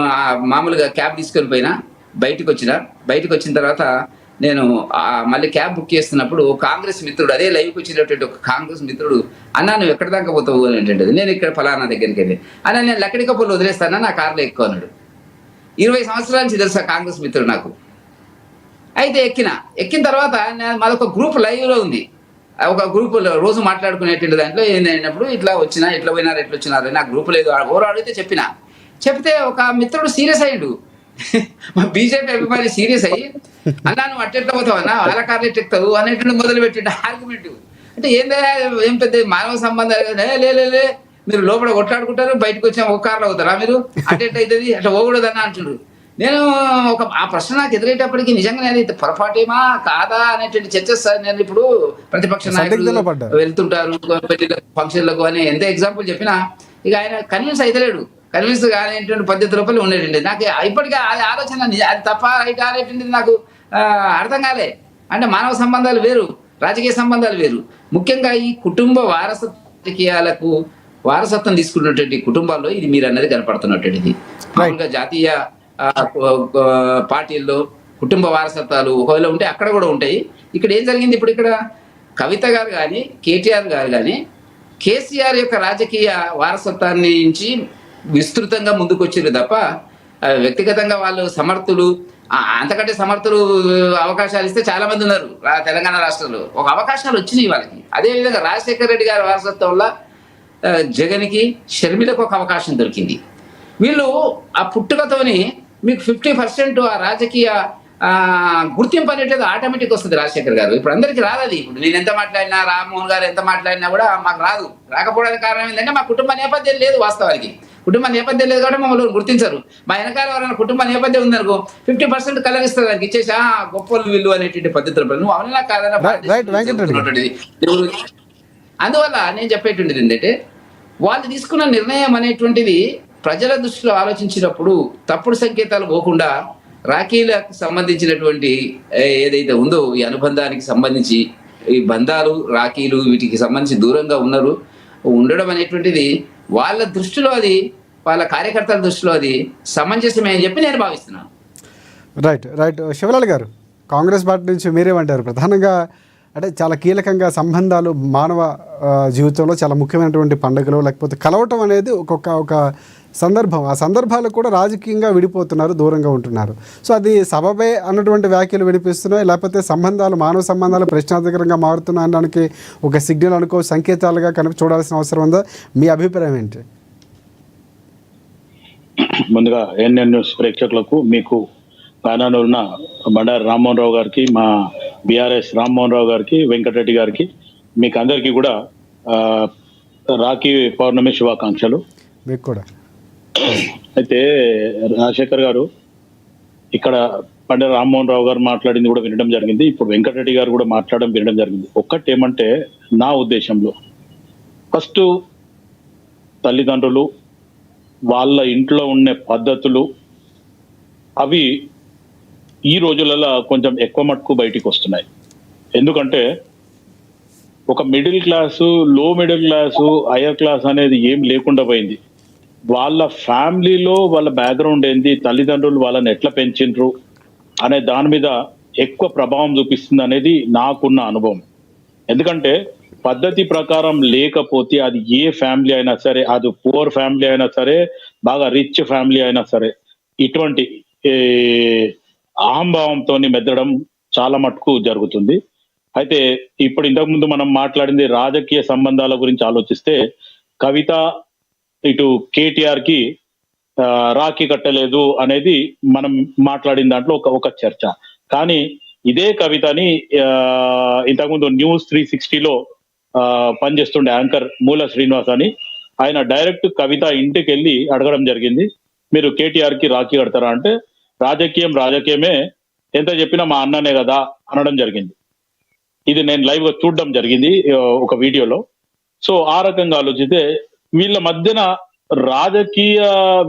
మామూలుగా క్యాబ్ తీసుకొని పోయినా, బయటకు వచ్చిన తర్వాత నేను మళ్ళీ క్యాబ్ బుక్ చేస్తున్నప్పుడు కాంగ్రెస్ మిత్రుడు, అదే లైవ్కి వచ్చినటువంటి ఒక కాంగ్రెస్ మిత్రుడు, అన్నా నువ్వు ఎక్కడి దాకా పోతావు అని ఏంటంటే, నేను ఇక్కడ ఫలానా దగ్గరికి వెళ్ళి అన్నా నేను లక్కడికప్పులు వదిలేస్తానా నా కార్లో ఎక్కువ అన్నాడు. 20 సంవత్సరాల నుంచి తెలుసా కాంగ్రెస్ మిత్రుడు నాకు. అయితే ఎక్కిన తర్వాత మాదొక గ్రూప్ లైవ్లో ఉంది. ఒక గ్రూప్ రోజు మాట్లాడుకునేటువంటి దాంట్లో ఏంటంటే ఇట్లా పోయినారు ఎట్లా వచ్చినారు నా గ్రూప్ లేదు ఎవరు అడిగితే చెప్తే ఒక మిత్రుడు సీరియస్ అయ్యిండు. మా బీజేపీ అభిమాని సీరియస్ అయ్యి అన్నా నువ్వు అట్టెట్లా పోతావు అన్నా వాళ్ళ కార్లు ఎట్టెక్తావు అనేటువంటి మొదలు పెట్టిండు ఆర్గ్యుమెంట్. అంటే ఏం పెద్ద మానవ సంబంధాలు లే మీరు లోపల కొట్లాడుకుంటారు, బయటకు వచ్చాము ఒక కార్లో అవుతారా మీరు, అట్టెట్టయితుంది అట్లా పోకూడదన్నా అంటుండ్రు. నేను ఆ ప్రశ్న నాకు ఎదురేటప్పటికి నిజంగా నేను పొరపాటేమా కాదా అనేటువంటి చర్చ. నేను ఇప్పుడు ప్రతిపక్ష నాయకులు వెళ్తుంటారు ఫంక్షన్లకు అని ఎంత ఎగ్జాంపుల్ చెప్పినా ఇక ఆయన కన్విన్స్ కానిటువంటి పద్ధతి రూపాయలు ఉండేటండి. నాకు ఇప్పటికీ అది ఆలోచన అది తప్ప రైట్ అనేటువంటిది నాకు అర్థం కాలే. అంటే మానవ సంబంధాలు వేరు, రాజకీయ సంబంధాలు వేరు. ముఖ్యంగా ఈ కుటుంబ రాజకీయాలకు వారసత్వం తీసుకున్నటువంటి కుటుంబాల్లో ఇది మీరు అన్నది కనపడుతున్నటువంటిది. మామూలుగా జాతీయ పార్టీల్లో కుటుంబ వారసత్వాలు ఒకవేళ ఉంటే అక్కడ కూడా ఉంటాయి. ఇక్కడ ఏం జరిగింది, ఇప్పుడు ఇక్కడ కవిత గారు కానీ కేటీఆర్ గారు కానీ కేసీఆర్ యొక్క రాజకీయ వారసత్వాన్ని నుంచి విస్తృతంగా ముందుకు వచ్చారు తప్ప వ్యక్తిగతంగా వాళ్ళు సమర్థులు, అంతకంటే సమర్థులు అవకాశాలు ఇస్తే చాలా మంది ఉన్నారు తెలంగాణ రాష్ట్రంలో. ఒక అవకాశాలు వచ్చినాయి వాళ్ళకి. అదేవిధంగా రాజశేఖర రెడ్డి గారి వారసత్వంలో జగన్కి షర్మిలకు ఒక అవకాశం దొరికింది. వీళ్ళు ఆ పుట్టుకతోని మీకు 50% ఆ రాజకీయ గుర్తింపు అనేటిది ఆటోమేటిక్ వస్తుంది. రాజశేఖర్ గారు ఇప్పుడు అందరికీ రాదు. ఇప్పుడు నేను ఎంత మాట్లాడినా, రామ్మోహన్ గారు ఎంత మాట్లాడినా కూడా మాకు రాకపోవడానికి కారణం ఏంటంటే మా కుటుంబ నేపథ్యం లేదు. వాస్తవానికి కుటుంబ నేపథ్యం లేదు కాబట్టి మమ్మల్ని గుర్తించరు. మా వెనకాల ఎవరైనా కుటుంబ నేపథ్యం ఉందనుకో 50% కలరిస్తుంది దానికి ఇచ్చేసి గొప్పలు వీళ్ళు అనేటువంటి పద్ధతులు నువ్వు అవునా కాదన్నా. అందువల్ల నేను చెప్పేటువంటిది ఏంటంటే వాళ్ళు తీసుకున్న నిర్ణయం అనేటువంటిది ప్రజల దృష్టిలో ఆలోచించినప్పుడు తప్పుడు సంకేతాలు పోకుండా రాఖీలకు సంబంధించినటువంటి ఏదైతే ఉందో ఈ అనుబంధానికి సంబంధించి ఈ బంధాలు రాఖీలు వీటికి సంబంధించి దూరంగా ఉండడం అనేటువంటిది వాళ్ళ దృష్టిలో అది, వాళ్ళ కార్యకర్తల దృష్టిలో అది సమంజసమే అని చెప్పి నేను భావిస్తున్నాను. రైట్ శివలాల్ గారు, కాంగ్రెస్ పార్టీ నుంచి మీరేమంటారు? ప్రధానంగా అంటే చాలా కీలకంగా సంబంధాలు మానవ జీవితంలో చాలా ముఖ్యమైనటువంటి పండుగలు, లేకపోతే కలవటం అనేది ఒక సందర్భం. ఆ సందర్భాలు కూడా రాజకీయంగా విడిపోతున్నారు, దూరంగా ఉంటున్నారు. సో అది సబబే అన్నటువంటి వ్యాఖ్యలు వినిపిస్తున్నాయి, లేకపోతే మానవ సంబంధాలు ప్రశ్నార్థకరంగా మారుతున్నాయి అనడానికి ఒక సిగ్నల్ సంకేతాలుగా చూడాల్సిన అవసరం ఉందా? మీ అభిప్రాయం ఏంటి? ముందుగా ఏఎన్ఎన్ న్యూస్ ప్రేక్షకులకు, మీకు ప్యానల్ ఉన్న బండారు రామ్మోహన్ రావు గారికి, మా బీఆర్ఎస్ రామ్మోహన్ రావు గారికి, వెంకటరెడ్డి గారికి, మీకు అందరికీ కూడా రాఖీ పౌర్ణమి శుభాకాంక్షలు. మీకు కూడా. అయితే రాజశేఖర్ గారు ఇక్కడ బండారు రామ్మోహన్ రావు గారు మాట్లాడింది కూడా వినడం జరిగింది. ఇప్పుడు వెంకటరెడ్డి గారు కూడా మాట్లాడడం వినడం జరిగింది. ఒక్కటి ఏమంటే నా ఉద్దేశంలో ఫస్ట్ తల్లిదండ్రులు వాళ్ళ ఇంట్లో ఉండే పద్ధతులు అవి ఈ రోజులలో కొంచెం ఎక్కువ మట్టుకు బయటికి వస్తున్నాయి. ఎందుకంటే ఒక మిడిల్ క్లాసు, లో మిడిల్ క్లాసు, హయ్యర్ క్లాస్ అనేది ఏం లేకుండా పోయింది. వాళ్ళ ఫ్యామిలీలో వాళ్ళ బ్యాక్గ్రౌండ్ ఏంది, తల్లిదండ్రులు వాళ్ళని ఎట్లా పెంచిండ్రు అనే దాని మీద ఎక్కువ ప్రభావం చూపిస్తుంది అనేది నాకున్న అనుభవం. ఎందుకంటే పద్ధతి ప్రకారం లేకపోతే అది ఏ ఫ్యామిలీ అయినా సరే, అది పూర్ ఫ్యామిలీ అయినా సరే, బాగా రిచ్ ఫ్యామిలీ అయినా సరే, ఇటువంటి ఏ, అహంభావంతో మెద్దడం చాలా మటుకు జరుగుతుంది. అయితే ఇప్పుడు ఇంతకుముందు మనం మాట్లాడింది రాజకీయ సంబంధాల గురించి ఆలోచిస్తే, కవిత ఇటు కేటీఆర్ కి రాఖీ కట్టలేదు అనేది మనం మాట్లాడిన దాంట్లో ఒక చర్చ. కానీ ఇదే కవితని ఇంతకుముందు న్యూస్ 360లో పనిచేస్తుండే యాంకర్ మూల శ్రీనివాస్ అని, ఆయన డైరెక్ట్ కవిత ఇంటికి వెళ్ళి అడగడం జరిగింది, మీరు కేటీఆర్ కి రాఖీ కడతారా అంటే, రాజకీయమే, ఎంత చెప్పినా మా అన్ననే కదా అనడం జరిగింది. ఇది నేను లైవ్ గా చూడడం జరిగింది ఒక వీడియోలో. సో ఆ రకంగా ఆలోచిస్తే వీళ్ళ మధ్యన రాజకీయ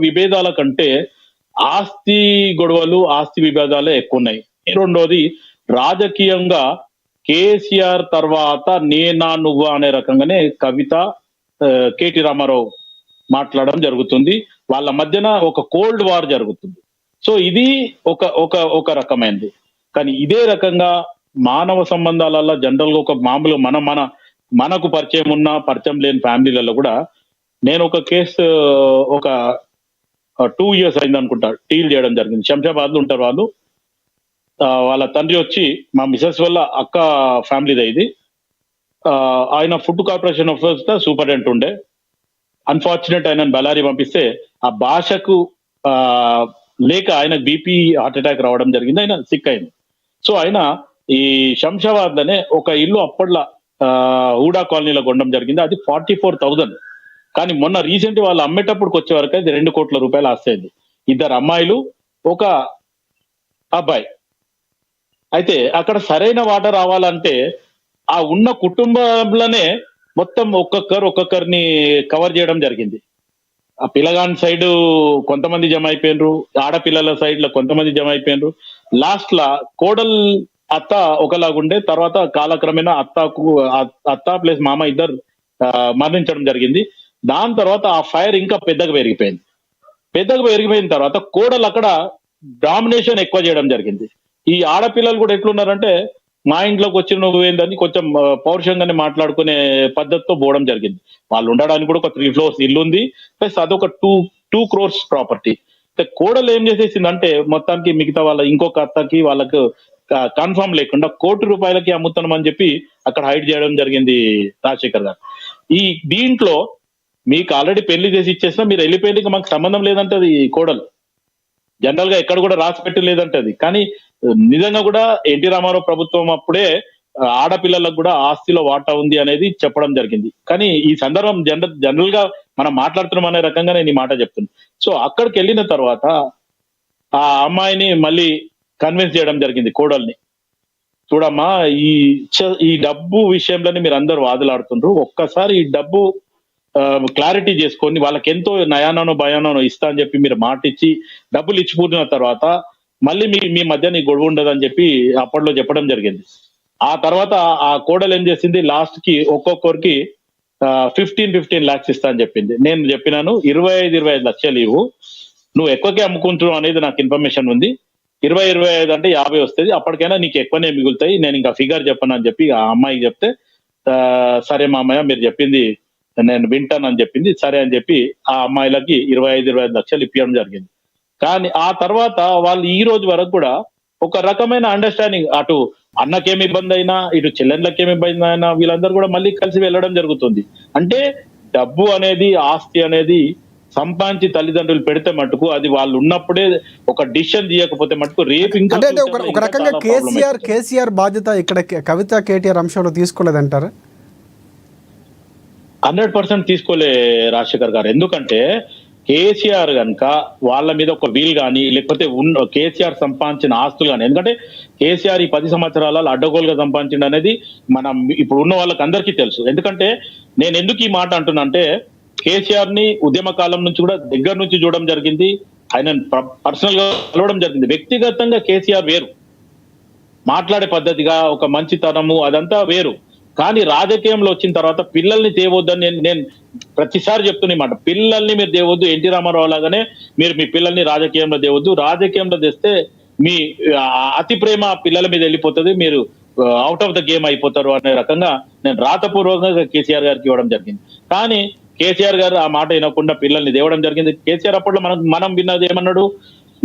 విభేదాల కంటే ఆస్తి గొడవలు, ఆస్తి విభేదాలే ఎక్కువ ఉన్నాయి. రెండోది, రాజకీయంగా కేసీఆర్ తర్వాత నేనా నువ్వా అనే రకంగానే కవిత కేటీ రామారావు మాట్లాడడం జరుగుతుంది. వాళ్ళ మధ్యన ఒక కోల్డ్ వార్ జరుగుతుంది. సో ఇది ఒక రకమైనది. కానీ ఇదే రకంగా మానవ సంబంధాలలో జనరల్ గా ఒక మామూలు మనకు పరిచయం ఉన్న పరిచయం లేని ఫ్యామిలీలలో కూడా, నేను ఒక కేసు ఒక 2 years అయింది అనుకుంటా డీల్ చేయడం జరిగింది. శంషాబాద్ లో ఉంటారు వాళ్ళు. వాళ్ళ తండ్రి వచ్చి మా మిసెస్ వల్ల అక్క ఫ్యామిలీదే ఇది. ఆయన ఫుడ్ కార్పొరేషన్ ఆఫ్ సూపరింటెండెంట్ ఉండే. అన్ఫార్చునేట్ ఆయన బళ్ళారి పంపిస్తే ఆ భాషకు లేక ఆయన బీపీ హార్ట్ అటాక్ రావడం జరిగింది, ఆయన సిక్ అయింది. సో ఆయన ఈ శంషాబాద్ లోనే ఒక ఇల్లు అప్పట్లో హూడా కాలనీలో కొనడం జరిగింది. అది 44,000. కానీ మొన్న రీసెంట్ వాళ్ళు అమ్మేటప్పుడుకి వచ్చే వరకు అది 2 కోట్ల రూపాయలు ఆస్తి అయింది. 2 అమ్మాయిలు, ఒక అబ్బాయి. అయితే అక్కడ సరైన వాటా రావాలంటే ఆ ఉన్న కుటుంబంలోనే మొత్తం ఒక్కొక్కరిని కవర్ చేయడం జరిగింది. ఆ పిల్లగాని సైడ్ కొంతమంది జమ అయిపోయినరు, ఆడపిల్లల సైడ్ లో కొంతమంది జమ అయిపోయినరు. లాస్ట్ లా కోడల్ అత్త ఒకలాగుండే, తర్వాత కాలక్రమేణా అత్త ప్లస్ మామ ఇద్దరు మరణించడం జరిగింది. దాని తర్వాత ఆ ఫైర్ ఇంకా పెద్దగా పెరిగిపోయిన తర్వాత కోడలు అక్కడ డామినేషన్ ఎక్కువ చేయడం జరిగింది. ఈ ఆడపిల్లలు కూడా ఎట్లున్నారంటే, మా ఇంట్లోకి వచ్చి నువ్వు ఏందని కొంచెం పౌరుషంగానే మాట్లాడుకునే పద్ధతితో పోవడం జరిగింది. వాళ్ళు ఉండడానికి కూడా ఒక 3 floors ఇల్లు ఉంది, ప్లస్ అదొక 2 crores ప్రాపర్టీ. కోడలు ఏం చేసేసిందంటే, మొత్తానికి మిగతా వాళ్ళ ఇంకొక అత్తకి వాళ్ళకు కన్ఫర్మ్ లేకుండా ₹1,00,00,000 అమ్ముతున్నామని చెప్పి అక్కడ హైడ్ చేయడం జరిగింది రాజశేఖర్ గారు. ఈ దీంట్లో మీకు ఆల్రెడీ పెళ్లి చేసి ఇచ్చేసినా మీరు వెళ్ళిపోయింది, మాకు సంబంధం లేదంటే అది కోడలు జనరల్ గా ఎక్కడ కూడా రాసి పెట్టి లేదంటే అది. కానీ నిజంగా కూడా ఎన్టీ రామారావు ప్రభుత్వం అప్పుడే ఆడపిల్లలకు కూడా ఆస్తిలో వాటా ఉంది అనేది చెప్పడం జరిగింది. కానీ ఈ సందర్భం జనరల్ గా మనం మాట్లాడుతున్నాం అనే రకంగా నేను ఈ మాట చెప్తున్నాను. సో అక్కడికి వెళ్ళిన తర్వాత ఆ అమ్మాయిని మళ్ళీ కన్విన్స్ చేయడం జరిగింది కోడల్ని, చూడమ్మా ఈ డబ్బు విషయంలోనే మీరు అందరు వాదులాడుతుండ్రు, ఒక్కసారి ఈ డబ్బు క్లారిటీ చేసుకొని వాళ్ళకి ఎంతో నయానో భయానో ఇస్తా అని చెప్పి మీరు మాట ఇచ్చి డబ్బులు ఇచ్చిపోతున్న తర్వాత మళ్ళీ మీ మధ్య నీ గొడవ ఉండదని చెప్పి అప్పట్లో చెప్పడం జరిగింది. ఆ తర్వాత ఆ కోడలు ఏం చేసింది, లాస్ట్ కి ఒక్కొక్కరికి 15 lakhs ఇస్తా అని చెప్పింది. నేను చెప్పినాను 25 లక్షలు ఇవ్వు, నువ్వు ఎక్కువకే అమ్ముకుంటున్నావు అనేది నాకు ఇన్ఫర్మేషన్ ఉంది. 25 అంటే 50 వస్తుంది, అప్పటికైనా నీకు ఎక్కువనే మిగులుతాయి, నేను ఇంకా ఫిగర్ చెప్పను అని చెప్పి ఆ అమ్మాయికి చెప్తే, సరే మామయ్య మీరు చెప్పింది నేను వింటానని చెప్పింది. సరే అని చెప్పి ఆ అమ్మాయిలకి 25 లక్షలు ఇప్పించడం జరిగింది. కానీ ఆ తర్వాత వాళ్ళు ఈ రోజు వరకు కూడా ఒక రకమైన అండర్స్టాండింగ్, అటు అన్నకేమి ఇబ్బంది అయినా ఇటు చెల్లెళ్ళకేమి ఇబ్బంది అయినా వీళ్ళందరూ కూడా మళ్ళీ కలిసి వెళ్ళడం జరుగుతుంది. అంటే డబ్బు అనేది, ఆస్తి అనేది సంపాదించి తల్లిదండ్రులు పెడితే మటుకు అది వాళ్ళు ఉన్నప్పుడే ఒక డిసిషన్ తీయకపోతే మటుకు రేపు ఇంకా అంటే ఒక రకంగా కేసీఆర్ బాధ్యత ఇక్కడ కవిత కేటీఆర్ అంశంలో తీసుకోలేదంటారా? 100% తీసుకోలే రాజశేఖర్ గారు. ఎందుకంటే కేసీఆర్ కనుక వాళ్ళ మీద ఒక వీల్ కానీ లేకపోతే కేసీఆర్ సంపాదించిన ఆస్తులు కానీ, ఎందుకంటే కేసీఆర్ ఈ 10 సంవత్సరాలలో అడ్డగోలుగా సంపాదించింది అనేది మనం ఇప్పుడు ఉన్న వాళ్ళకి అందరికీ తెలుసు. ఎందుకంటే నేను ఎందుకు ఈ మాట అంటున్నా అంటే, కేసీఆర్ ని ఉద్యమ కాలం నుంచి కూడా దగ్గర నుంచి చూడడం జరిగింది, ఆయన పర్సనల్ గా కలవడం జరిగింది. వ్యక్తిగతంగా కేసీఆర్ వేరు, మాట్లాడే పద్ధతిగా ఒక మంచితనము అదంతా వేరు. కానీ రాజకీయంలో వచ్చిన తర్వాత పిల్లల్ని తేవద్దని నేను ప్రతిసారి చెప్తున్నా ఈ మాట. పిల్లల్ని మీరు తేవద్దు, ఎన్టీ రామారావు లాగానే మీరు మీ పిల్లల్ని రాజకీయంలో తేవద్దు. రాజకీయంలో తెస్తే మీ అతి ప్రేమ పిల్లల మీద వెళ్ళిపోతుంది, మీరు అవుట్ ఆఫ్ ద గేమ్ అయిపోతారు అనే రకంగా నేను రాతపూర్వకంగా కేసీఆర్ గారికి ఇవ్వడం జరిగింది. కానీ కేసీఆర్ గారు ఆ మాట వినకుండా పిల్లల్ని తేవడం జరిగింది. కేసీఆర్ అప్పట్లో మనం విన్నది ఏమన్నాడు,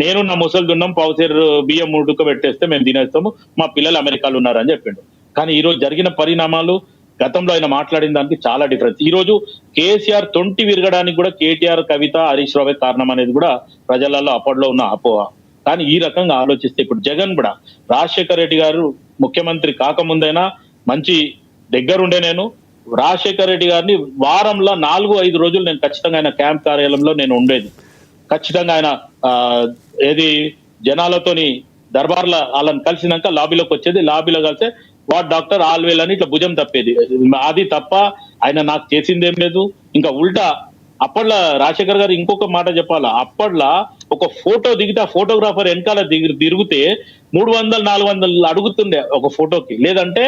నేను నా ముసలి దున్నం పావుసేరు బియ్యం ఉడకబెట్టేస్తే మేము తినేస్తాము, మా పిల్లలు అమెరికాలో ఉన్నారు అని చెప్పిండు. కానీ ఈ రోజు జరిగిన పరిణామాలు గతంలో ఆయన మాట్లాడిన దానికి చాలా డిఫరెన్స్. ఈ రోజు కేసీఆర్ తొంటి విరగడానికి కూడా కేటీఆర్, కవిత, హరీష్ రావే కారణం అనేది కూడా ప్రజలలో అప్పట్లో ఉన్న అపోహ. కానీ ఈ రకంగా ఆలోచిస్తే ఇప్పుడు జగన్ కూడా రాజశేఖర రెడ్డి గారు ముఖ్యమంత్రి కాకముందైనా మంచి దగ్గరుండే నేను రాజశేఖర రెడ్డి గారిని వారంలో 4-5 రోజులు నేను ఖచ్చితంగా ఆయన క్యాంప్ కార్యాలయంలో నేను ఉండేది. ఖచ్చితంగా ఆయన ఏది జనాలతోని దర్బార్లో వాళ్ళని కలిసినాక లాబీలోకి వచ్చేది, లాబీలో కలిస్తే వాట్ డాక్టర్ ఆల్వేల్ అని ఇట్లా భుజం తప్పేది. అది తప్ప ఆయన నాకు చేసిందేం లేదు. ఇంకా ఉల్టా అప్పట్లో రాజశేఖర్ గారు ఇంకొక మాట చెప్పాలా, అప్పట్లో ఒక ఫోటో దిగితే ఆ ఫోటోగ్రాఫర్ వెనకాల తిరిగితే 300-400 అడుగుతుండే ఒక ఫోటోకి. లేదంటే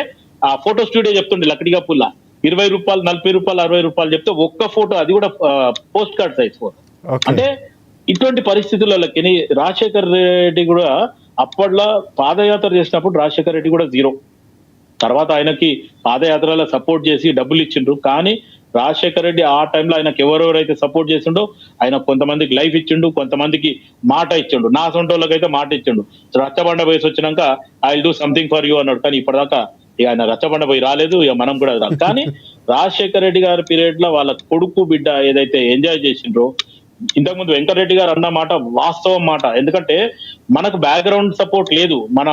ఆ ఫోటో స్టూడియో చెప్తుండే లక్కడిగా పుల్ల 20 రూపాయలు, 40 రూపాయలు, 60 రూపాయలు చెప్తే ఒక్క ఫోటో, అది కూడా పోస్ట్ కార్డ్ సైజ్ ఫోటో. అంటే ఇటువంటి పరిస్థితులకి రాజశేఖర్ రెడ్డి కూడా అప్పట్లో పాదయాత్ర చేసినప్పుడు రాజశేఖర్ రెడ్డి కూడా 0. తర్వాత ఆయనకి పాదయాత్రలో సపోర్ట్ చేసి డబ్బులు ఇచ్చిండ్రు. కానీ రాజశేఖర్ రెడ్డి ఆ టైంలో ఆయనకు ఎవరెవరైతే సపోర్ట్ చేసిండో ఆయన కొంతమందికి లైఫ్ ఇచ్చిండు, కొంతమందికి మాట ఇచ్చిండు. నా సొంటోళ్ళకైతే మాట ఇచ్చిండు. రచ్చబండ వయసు వచ్చినాక I will do something for you అన్నాడు. కానీ ఇప్పటిదాకా ఆయన రచ్చబండ పోయి రాలేదు, ఇక మనం కూడా రాదు. కానీ రాజశేఖర్ రెడ్డి గారి పీరియడ్ లో వాళ్ళ కొడుకు బిడ్డ ఏదైతే ఎంజాయ్ చేసిండ్రో, ఇంతకుముందు వెంకటరెడ్డి గారు అన్న మాట వాస్తవం మాట. ఎందుకంటే మనకు బ్యాక్గ్రౌండ్ సపోర్ట్ లేదు, మన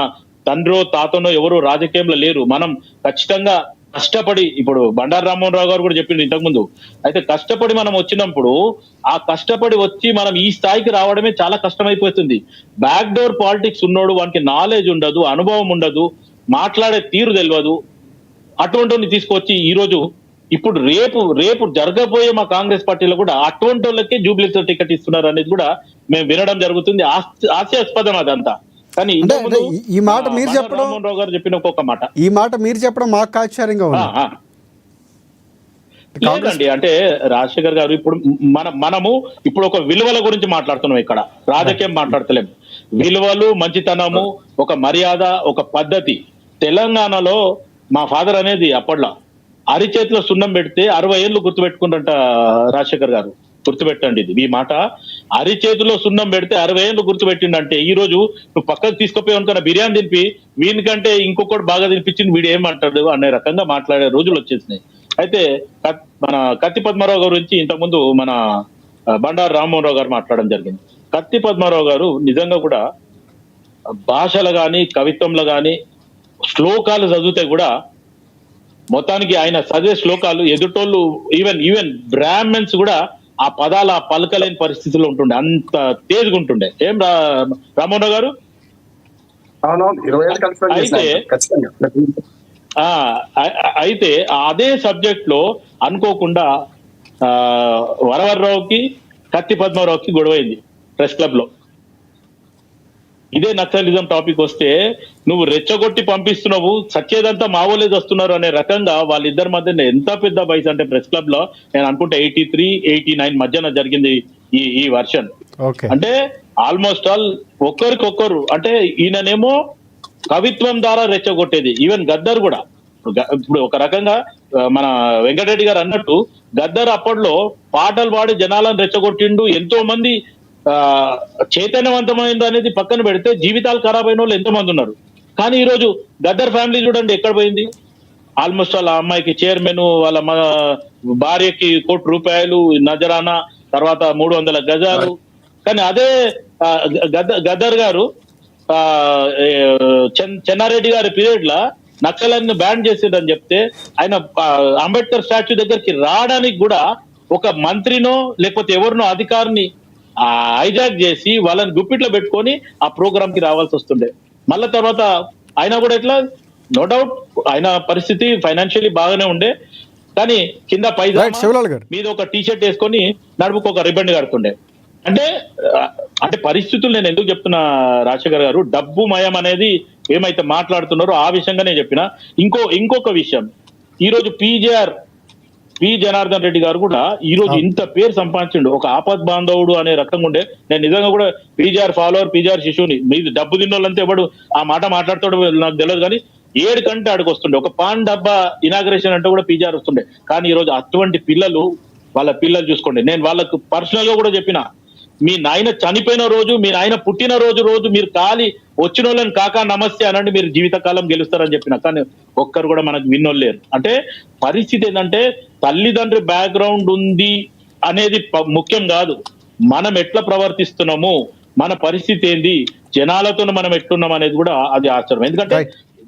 తండ్రో తాతనో ఎవరు రాజకీయంలో లేరు. మనం ఖచ్చితంగా కష్టపడి, ఇప్పుడు బండారు రామ్మోహన్ రావు గారు కూడా చెప్పిండు ఇంతకుముందు, అయితే కష్టపడి మనం వచ్చినప్పుడు ఆ కష్టపడి వచ్చి మనం ఈ స్థాయికి రావడమే చాలా కష్టమైపోతుంది. బ్యాక్ డోర్ పాలిటిక్స్ ఉన్నోడు వానికి నాలెడ్జ్ ఉండదు, అనుభవం ఉండదు, మాట్లాడే తీరు తెలియదు. అటువంటి తీసుకొచ్చి ఈ రోజు ఇప్పుడు రేపు జరగబోయే మా కాంగ్రెస్ పార్టీలో కూడా అటువంటి వాళ్ళకే జూబ్లీస్ టికెట్ ఇస్తున్నారు అనేది కూడా మేము వినడం జరుగుతుంది. హాస్యాస్పదం అదంతా. కానీ ఈ మాట మీరు చెప్పడం, రామ్మోహన్ రావు గారు చెప్పిన ఒక్కొక్క మాట, ఈ మాట మీరు చెప్పడం మాకు ఆశ్చర్యంగా ఉంది. లేదండి, అంటే రాజశేఖర్ గారు ఇప్పుడు మనము ఇప్పుడు ఒక విలువల గురించి మాట్లాడుతున్నాం, ఇక్కడ రాజకీయం మాట్లాడతలేము. విలువలు, మంచితనము, ఒక మర్యాద, ఒక పద్ధతి. తెలంగాణలో మా ఫాదర్ అనేది అప్పట్లో అరిచేతిలో సున్నం పెడితే 60 ఏళ్ళు గుర్తుపెట్టుకుంటారంట రాజశేఖర్ గారు. గుర్తుపెట్టండి ఇది, ఈ మాట. అరిచేతిలో సున్నం పెడితే 60 ఏళ్ళు గుర్తుపెట్టిండంటే ఈ రోజు నువ్వు పక్కకు తీసుకుపోయి అనుకున్న బిర్యానీ తినిపి వీనికంటే ఇంకొకటి బాగా తినిపించింది వీడు ఏమంటాడు అనే రకంగా మాట్లాడే రోజులు వచ్చేసినాయి. అయితే మన కత్తి పద్మారావు గారి గురించి ఇంతకుముందు మన బండారు రామ్మోహన్ రావు గారు మాట్లాడడం జరిగింది. కత్తి పద్మారావు గారు నిజంగా కూడా భాషలు కానీ కవిత్వంలో కానీ శ్లోకాలు చదివితే కూడా మొత్తానికి ఆయన చదివే శ్లోకాలు ఎదుటోళ్ళు ఈవెన్ బ్రాహ్మణ్స్ కూడా ఆ పదాలు ఆ పలకలేని పరిస్థితుల్లో ఉంటుండే, అంత తేజ్గా ఉంటుండే. ఏం రామ్మోహన్ గారు? అయితే అదే సబ్జెక్ట్ లో అనుకోకుండా వరవర్రావుకి కత్తి పద్మారావుకి గొడవైంది ప్రెస్ క్లబ్ లో. ఇదే నక్సలిజం టాపిక్ వస్తే నువ్వు రెచ్చగొట్టి పంపిస్తున్నావు, సచ్చేదంతా మావోలేజ్ వస్తున్నారు అనే రకంగా వాళ్ళిద్దరి మధ్య ఎంత పెద్ద బయస్ అంటే ప్రెస్ క్లబ్ లో నేను అనుకుంటే 83-89 మధ్యన జరిగింది ఈ వర్షన్. అంటే ఆల్మోస్ట్ ఆల్ ఒకరికొకరు, అంటే ఈయననేమో కవిత్వం ద్వారా రెచ్చగొట్టేది. ఈవెన్ గద్దర్ కూడా ఇప్పుడు ఒక రకంగా మన వెంకటరెడ్డి గారు అన్నట్టు గద్దర్ అప్పట్లో పాటలు పాడి జనాలను రెచ్చగొట్టిండు. ఎంతో మంది చైతన్యవంతమైంది అనేది పక్కన పెడితే జీవితాలు ఖరాబ్ అయిన వాళ్ళు ఎంతమంది ఉన్నారు. కానీ ఈ రోజు గద్దర్ ఫ్యామిలీ చూడండి ఎక్కడ పోయింది. ఆల్మోస్ట్ వాళ్ళ అమ్మాయికి చైర్మన్, వాళ్ళ భార్యకి 1 కోటి రూపాయలు నజరానా, తర్వాత 300 గజాలు. కానీ అదే గద్దర్ గారు చెన్నారెడ్డి గారి పీరియడ్ లా నక్సలైన్ బ్యాన్ చేసిండని చెప్తే ఆయన అంబేద్కర్ స్టాచ్యూ దగ్గరికి రావడానికి కూడా ఒక మంత్రినో లేకపోతే ఎవరినో అధికారిని హైజాక్ చేసి వాళ్ళని గుప్పిట్లో పెట్టుకొని ఆ ప్రోగ్రామ్ కి రావాల్సి వస్తుండే. మళ్ళా తర్వాత ఆయన కూడా ఇట్లా నో డౌట్ ఆయన పరిస్థితి ఫైనాన్షియలీ బాగానే ఉండే, కానీ కింద పైజామా మీద ఒక టీ షర్ట్ వేసుకొని నడుపుకు ఒక రిబన్ కడుతుండే. అంటే పరిస్థితులు నేను ఎందుకు చెప్తున్నా రాజశేఖర్ గారు, డబ్బు మయం అనేది ఏమైతే మాట్లాడుతున్నారో ఆ విషయంగా నేను చెప్పిన. ఇంకొక విషయం, ఈ రోజు పి జనార్దన్ రెడ్డి గారు కూడా ఈ రోజు ఇంత పేరు సంపాదించిండు. ఒక ఆపద్ బాంధవుడు అనే రకంగా ఉండే. నేను నిజంగా కూడా పీజీఆర్ ఫాలోవర్, పీజీఆర్ శిశువుని. మీరు డబ్బు తిన్నోళ్ళంతా ఎవడు ఆ మాట మాట్లాడతాడు నాకు తెలియదు, కానీ 7 కంటే ఆడికి వస్తుండే. ఒక పాన్ డబ్బా ఇనాగ్రేషన్ అంటే కూడా పీజీఆర్ వస్తుండే. కానీ ఈ రోజు అటువంటి పిల్లలు, వాళ్ళ పిల్లలు చూసుకోండి. నేను వాళ్ళకు పర్సనల్ గా కూడా చెప్పిన, మీ నాయన చనిపోయిన రోజు, మీ నాయన పుట్టిన రోజు మీరు ఖాళీ వచ్చిన వాళ్ళని కాకా నమస్తే అనండి, మీరు జీవితకాలం గెలుస్తారని చెప్పిన. కానీ ఒక్కరు కూడా మనకు విన్నోళ్ళేరు. అంటే పరిస్థితి ఏంటంటే తల్లిదండ్రి బ్యాక్గ్రౌండ్ ఉంది అనేది ముఖ్యం కాదు, మనం ఎట్లా ప్రవర్తిస్తున్నాము, మన పరిస్థితి ఏంది, జనాలతో మనం ఎట్లున్నాం అనేది కూడా అది ఆశ్చర్యం. ఎందుకంటే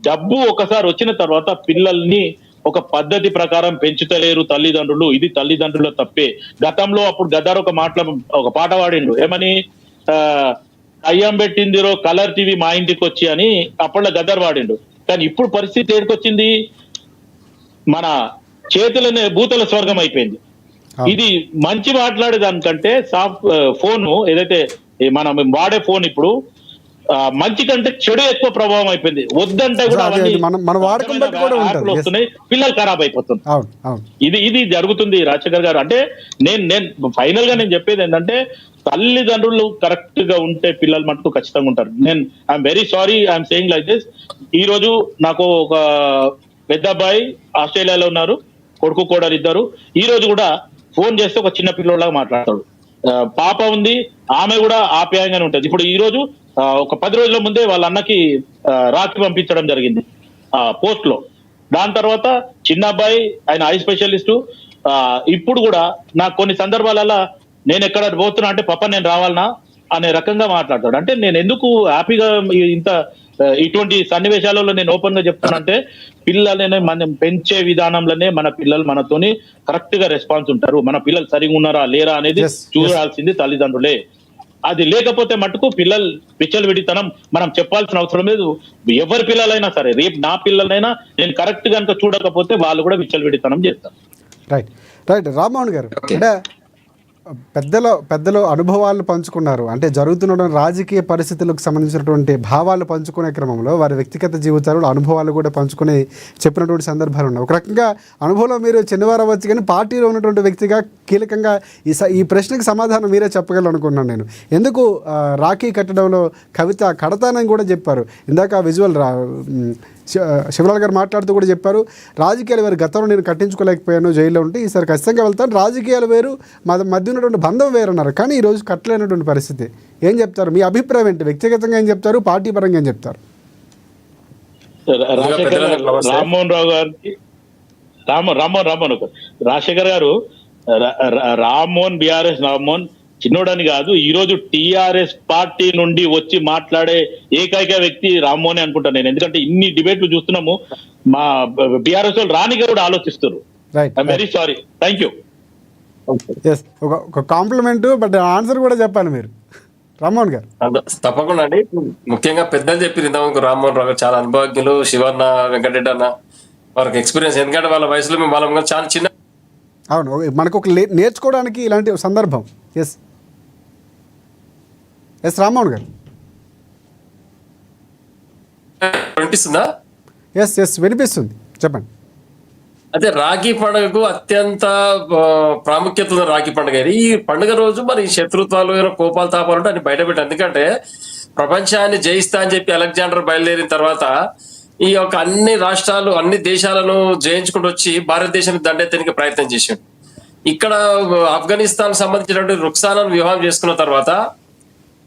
డబ్బు ఒకసారి వచ్చిన తర్వాత పిల్లల్ని ఒక పద్ధతి ప్రకారం పెంచుతలేరు తల్లిదండ్రులు. ఇది తల్లిదండ్రుల తప్పే. గతంలో అప్పుడు గద్దార్ ఒక పాట పాడిండు, ఏమని, అయ్యం పెట్టిందిరో కలర్ టీవీ మా ఇంటికి వచ్చి అని అప్పట్లో గద్దార్ పాడిండు. కానీ ఇప్పుడు పరిస్థితి ఏడుకొచ్చింది, మన చేతులనే భూతల స్వర్గం అయిపోయింది. ఇది మంచి మాట్లాడేదానికంటే ఫోను ఏదైతే మనం వాడే ఫోన్ ఇప్పుడు మంచి కంటే చెడు ఎక్కువ ప్రభావం అయిపోయింది. వద్దంటే కూడా వస్తున్నాయి, పిల్లలు ఖరాబ్ అయిపోతున్నారు. ఇది జరుగుతుంది రాజశేఖర్ గారు. అంటే నేను ఫైనల్ గా నేను చెప్పేది ఏంటంటే తల్లిదండ్రులు కరెక్ట్ గా ఉంటే పిల్లలు మటుకు ఖచ్చితంగా ఉంటారు. I'm very sorry, I'm saying like this. ఈ రోజు నాకు ఒక పెద్ద అబ్బాయి ఆస్ట్రేలియాలో ఉన్నారు, కొడుకు కోడలు ఇద్దరు. ఈ రోజు కూడా ఫోన్ చేస్తే ఒక చిన్న పిల్లోలాగా మాట్లాడతాడు. పాప ఉంది, ఆమె కూడా ఆప్యాయంగానే ఉంటది. ఇప్పుడు ఈ రోజు ఒక 10 రోజుల ముందే వాళ్ళ అన్నకి రాఖీ పంపించడం జరిగింది పోస్ట్ లో. దాని తర్వాత చిన్న అబ్బాయి, ఆయన ఐ స్పెషలిస్టు. ఇప్పుడు కూడా నాకు కొన్ని సందర్భాలలో నేను ఎక్కడ పోతున్నా అంటే పప్ప నేను రావాలనా అనే రకంగా మాట్లాడతాడు. అంటే నేను ఎందుకు హ్యాపీగా ఇంత ఇటువంటి సన్నివేశాలలో నేను ఓపెన్ గా చెప్తానంటే పిల్లలనే మనం పెంచే విధానంలోనే మన పిల్లలు మనతోని కరెక్ట్ గా రెస్పాన్స్ ఉంటారు. మన పిల్లలు సరిగా ఉన్నారా లేరా అనేది చూడాల్సింది తల్లిదండ్రులే. అది లేకపోతే మటుకు పిల్లలు విచ్చలవిడితనం మనం చెప్పాల్సిన అవసరం లేదు. ఎవరి పిల్లలైనా సరే, రేపు నా పిల్లలైనా నేను కరెక్ట్ కనుక చూడకపోతే వాళ్ళు కూడా విచ్చలవిడితనం చేస్తారు. రైట్ రామ్మోహన్ గారు, అంటే పెద్దలు అనుభవాలు పంచుకున్నారు. అంటే జరుగుతున్న రాజకీయ పరిస్థితులకు సంబంధించినటువంటి భావాలు పంచుకునే క్రమంలో వారి వ్యక్తిగత జీవితాలు, అనుభవాలు కూడా పంచుకుని చెప్పినటువంటి సందర్భాలు ఉన్నాయి. ఒక రకంగా అనుభవంలో మీరు చిన్నవారు అవ్వచ్చు, కానీ పార్టీలో ఉన్నటువంటి వ్యక్తిగా కీలకంగా ఈ ప్రశ్నకి సమాధానం మీరే చెప్పగలరు అనుకున్నాను నేను. ఎందుకు రాఖీ కట్టడంలో కవిత కడతానని కూడా చెప్పారు. ఇందాక విజువల్ శివలాల్ గారు మాట్లాడుతూ కూడా చెప్పారు, రాజకీయాలు వేరు, గతంలో నేను కట్టించుకోలేకపోయాను, జైల్లో ఉంటే ఈసారి ఖచ్చితంగా వెళ్తాను, రాజకీయాలు వేరు, మధ్య ఉన్నటువంటి బంధం వేరు అన్నారు. కానీ ఈరోజు కట్టలేనటువంటి పరిస్థితి. ఏం చెప్తారు, మీ అభిప్రాయం ఏంటి? వ్యక్తిగతంగా ఏం చెప్తారు, పార్టీ పరంగా ఏం చెప్తారు? రామ్మోహన్ రావు గారికి రాజశేఖర్ గారు, రామ్మోహన్ బీఆర్ఎస్ రామ్మోహన్ చిన్నోడని కాదు, ఈ రోజు టిఆర్ఎస్ పార్టీ నుండి వచ్చి మాట్లాడే ఏకైక వ్యక్తి రామ్మోహన్ అనుకుంటాను నేను. ఎందుకంటే ఇన్ని డిబేట్లు చూస్తున్నాము, మా బీఆర్ఎస్ వాళ్ళు రానిగా కూడా ఆలోచిస్తారు. I'm very sorry, thank you. ఒక కాంప్లిమెంట్, బట్ ఆన్సర్ కూడా చెప్పాలి మీరు రామ్మోహన్ గారు. తప్పకుండా అండి. ముఖ్యంగా పెద్దలు చెప్పారు ఇంతకు, రామ్మోహన్ రావు గారు చాలా అనుభవజ్ఞులు, శివన్న, వెంకటరెడ్డి అన్న వారికి ఎక్స్పీరియన్స్. ఎందుకంటే వాళ్ళ వయసులో మేము వాళ్ళ చాలా చిన్న. అవును, మనకు ఒక నేర్చుకోవడానికి ఇలాంటి సందర్భం. ఎస్ రామ్మోహన్ గారు వినిపిస్తుందా? ఎస్ వినిపిస్తుంది, చెప్పండి. అదే రాఖీ పండుగకు అత్యంత ప్రాముఖ్యత ఉన్న రాఖీ పండుగ. ఈ పండుగ రోజు మరి శత్రుత్వాలు, కోపాలు, తాపాలు అంటే అన్ని బయటపెట్టారు. ఎందుకంటే ప్రపంచాన్ని జయిస్తా అని చెప్పి అలెగ్జాండర్ బయలుదేరిన తర్వాత ఈ యొక్క అన్ని రాష్ట్రాలు, అన్ని దేశాలను జయించుకుంటూ వచ్చి భారతదేశానికి దండెత్తడానికి ప్రయత్నం చేశాడు. ఇక్కడ ఆఫ్ఘనిస్తాన్ సంబంధించినటువంటి రుక్సానాను వివాహం చేసుకున్న తర్వాత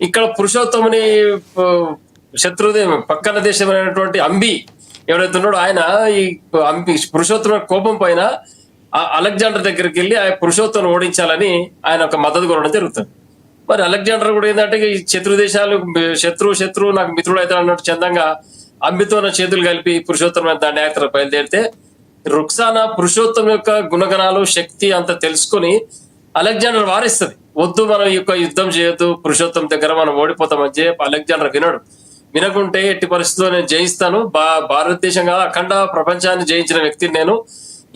ఇక్కడ పురుషోత్తముని శత్రుదేవి పక్కన దేశమైనటువంటి అంబి ఎవరైతే ఉన్నాడో ఆయన ఈ అంబి పురుషోత్తమ కోపం పైన అలెగ్జాండర్ దగ్గరికి వెళ్ళి ఆ పురుషోత్తముని ఓడించాలని ఆయన ఒక మద్దతు కోరడం జరుగుతుంది. మరి అలెగ్జాండర్ కూడా ఏంటంటే ఈ శత్రు శత్రువు నాకు మిత్రుడు అయితే అన్నట్టు చందంగా అంబితో చేతులు కలిపి పురుషోత్తమ దండయాత్ర బయలుదేరితే రుక్సానా పురుషోత్తమ యొక్క గుణగణాలు, శక్తి అంతా తెలుసుకొని అలెగ్జాండర్ వారిస్తుంది. వద్దు, మనం ఈ యొక్క యుద్ధం చేయొద్దు, పురుషోత్తమ దగ్గర మనం ఓడిపోతామని చెప్పి అలెగ్జాండర్ వినడు. వినకుంటే ఎట్టి పరిస్థితుల్లో నేను జయిస్తాను, భారతదేశంగా అఖండ ప్రపంచాన్ని జయించిన వ్యక్తిని నేను,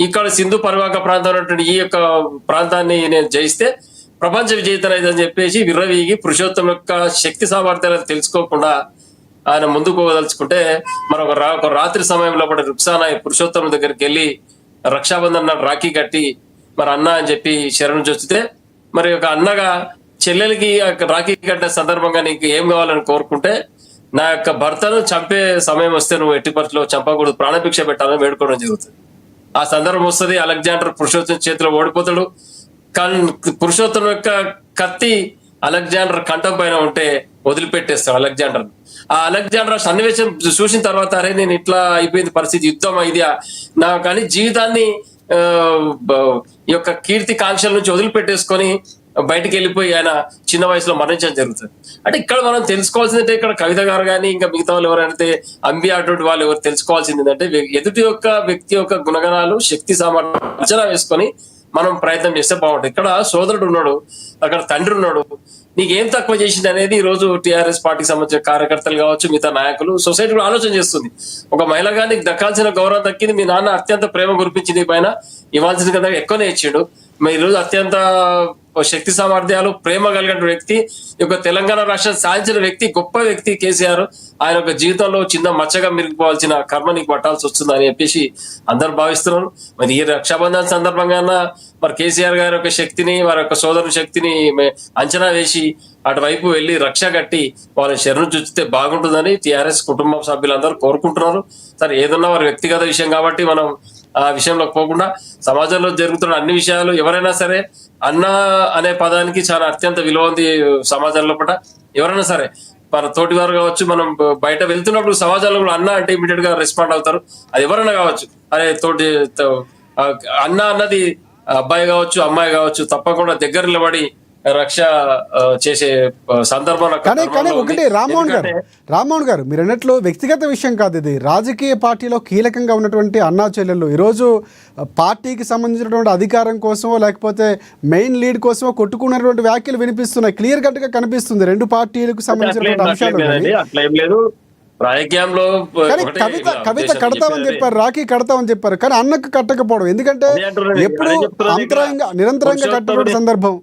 ఇక్కడ సింధు పరివాహక ప్రాంతం ఈ యొక్క ప్రాంతాన్ని నేను జయిస్తే ప్రపంచ విజేతనైదని చెప్పేసి విర్రవీగి పురుషోత్తమ యొక్క శక్తి సామర్థ్యాలను తెలుసుకోకుండా ఆయన ముందుకు పోదలుచుకుంటే మనం ఒక రాత్రి సమయంలో కూడా రుక్సానా పురుషోత్తమ దగ్గరికి వెళ్ళి రక్షాబంధన్ నాడు రాఖీ కట్టి మరి అన్న అని చెప్పి శరణు చొచ్చితే, మరి ఒక అన్నగా చెల్లెలకి రాఖీ కట్టిన సందర్భంగా నీకు ఏం కావాలని కోరుకుంటే, నా యొక్క భర్తను చంపే సమయం వస్తే నువ్వు ఎట్టి పరిస్థితిలో చంపకూడదు, ప్రాణభిక్ష పెట్టాలని వేడుకోవడం జరుగుతుంది. ఆ సందర్భం వస్తుంది, అలెగ్జాండర్ పురుషోత్తం చేతిలో ఓడిపోతాడు. కానీ పురుషోత్తం యొక్క కత్తి అలెగ్జాండర్ కంఠం పైన ఉంటే వదిలిపెట్టేస్తాడు అలెగ్జాండర్. ఆ అలెగ్జాండర్ సన్నివేశం చూసిన తర్వాత అరే నేను ఇట్లా అయిపోయింది పరిస్థితి, యుద్ధం ఇది నా కానీ జీవితాన్ని ఈ యొక్క కీర్తి కాంక్షల నుంచి వదిలిపెట్టేసుకొని బయటికి వెళ్ళిపోయి ఆయన చిన్న వయసులో మరణించడం జరుగుతుంది. అంటే ఇక్కడ మనం తెలుసుకోవాల్సిందంటే, ఇక్కడ కవిత గారు కానీ ఇంకా మిగతా వాళ్ళు ఎవరైతే అంబి అటువంటి వాళ్ళు ఎవరు తెలుసుకోవాల్సింది ఏంటంటే, ఎదుటి యొక్క వ్యక్తి యొక్క గుణగణాలు శక్తి సామర్థ్యం అంచనా వేసుకొని మనం ప్రయత్నం చేస్తే బాగుంటుంది. ఇక్కడ సోదరుడు ఉన్నాడు, అక్కడ తండ్రి ఉన్నాడు, నీకేం తక్కువ చేసింది అనేది ఈ రోజు టీఆర్ఎస్ పార్టీకి సంబంధించిన కార్యకర్తలు కావచ్చు, మిగతా నాయకులు, సొసైటీ కూడా ఆలోచన చేస్తుంది. ఒక మహిళగా నీకు దక్కాల్సిన గౌరవం దక్కింది, మీ నాన్న అత్యంత ప్రేమ కురిపించింది పైన, ఇవ్వాల్సిన కదా ఎక్కువనే ఇచ్చాడు. ఈ రోజు అత్యంత శక్తి సామర్థ్యాలు ప్రేమ కలిగిన వ్యక్తి, ఈ యొక్క తెలంగాణ రాష్ట్రం సాధించిన వ్యక్తి, గొప్ప వ్యక్తి కేసీఆర్. ఆయన యొక్క జీవితంలో చిన్న మచ్చగా మిరిగిపోవాల్సిన కర్మ నీకు పట్టాల్సి వస్తుంది అని చెప్పేసి అందరు భావిస్తున్నారు. మరి ఈ రక్షాబంధన్ సందర్భంగా మరి కేసీఆర్ గారి యొక్క శక్తిని, వారి యొక్క సోదరు శక్తిని అంచనా వేసి అటువైపు వెళ్లి రక్ష కట్టి వాళ్ళని శరణు చూస్తే బాగుంటుందని టీఆర్ఎస్ కుటుంబ సభ్యులందరూ కోరుకుంటున్నారు. సరే ఏదన్నా వారి వ్యక్తిగత విషయం కాబట్టి మనం ఆ విషయంలోకి పోకుండా సమాజంలో జరుగుతున్న అన్ని విషయాలు, ఎవరైనా సరే అన్న అనే పదానికి చాలా అత్యంత విలువ ఉంది సమాజంలో పట. ఎవరైనా సరే మన తోటి వారు కావచ్చు, మనం బయట వెళ్తున్నప్పుడు సమాజంలో కూడా అన్న అంటే ఇమీడియట్ గా రెస్పాండ్ అవుతారు. అది ఎవరైనా కావచ్చు, అరే తోటి అన్న అన్నది అబ్బాయి కావచ్చు అమ్మాయి కావచ్చు, తప్పకుండా దగ్గర నిలబడి రక్ష చేసే సందర్భం. కానీ ఒకటి రామ్మోహన్ గారు మీరు అన్నట్లు వ్యక్తిగత విషయం కాదు, ఇది రాజకీయ పార్టీలో కీలకంగా ఉన్నటువంటి అన్నా చెల్లెళ్ళు ఈరోజు పార్టీకి సంబంధించినటువంటి అధికారం కోసమో లేకపోతే మెయిన్ లీడ్ కోసమో కొట్టుకున్నటువంటి వ్యాఖ్యలు వినిపిస్తున్నాయి. క్లియర్ కట్ గా కనిపిస్తుంది రెండు పార్టీలకు సంబంధించినటువంటి అంశాలు. అట్లా ఏం లేదు రాజకీయంలో. కవిత కడతామని చెప్పారు, రాఖీ కడతామని చెప్పారు, కానీ అన్నకు కట్టకపోవడం ఎందుకంటే ఎప్పుడు నిరంతరంగా కట్టినటువంటి సందర్భం.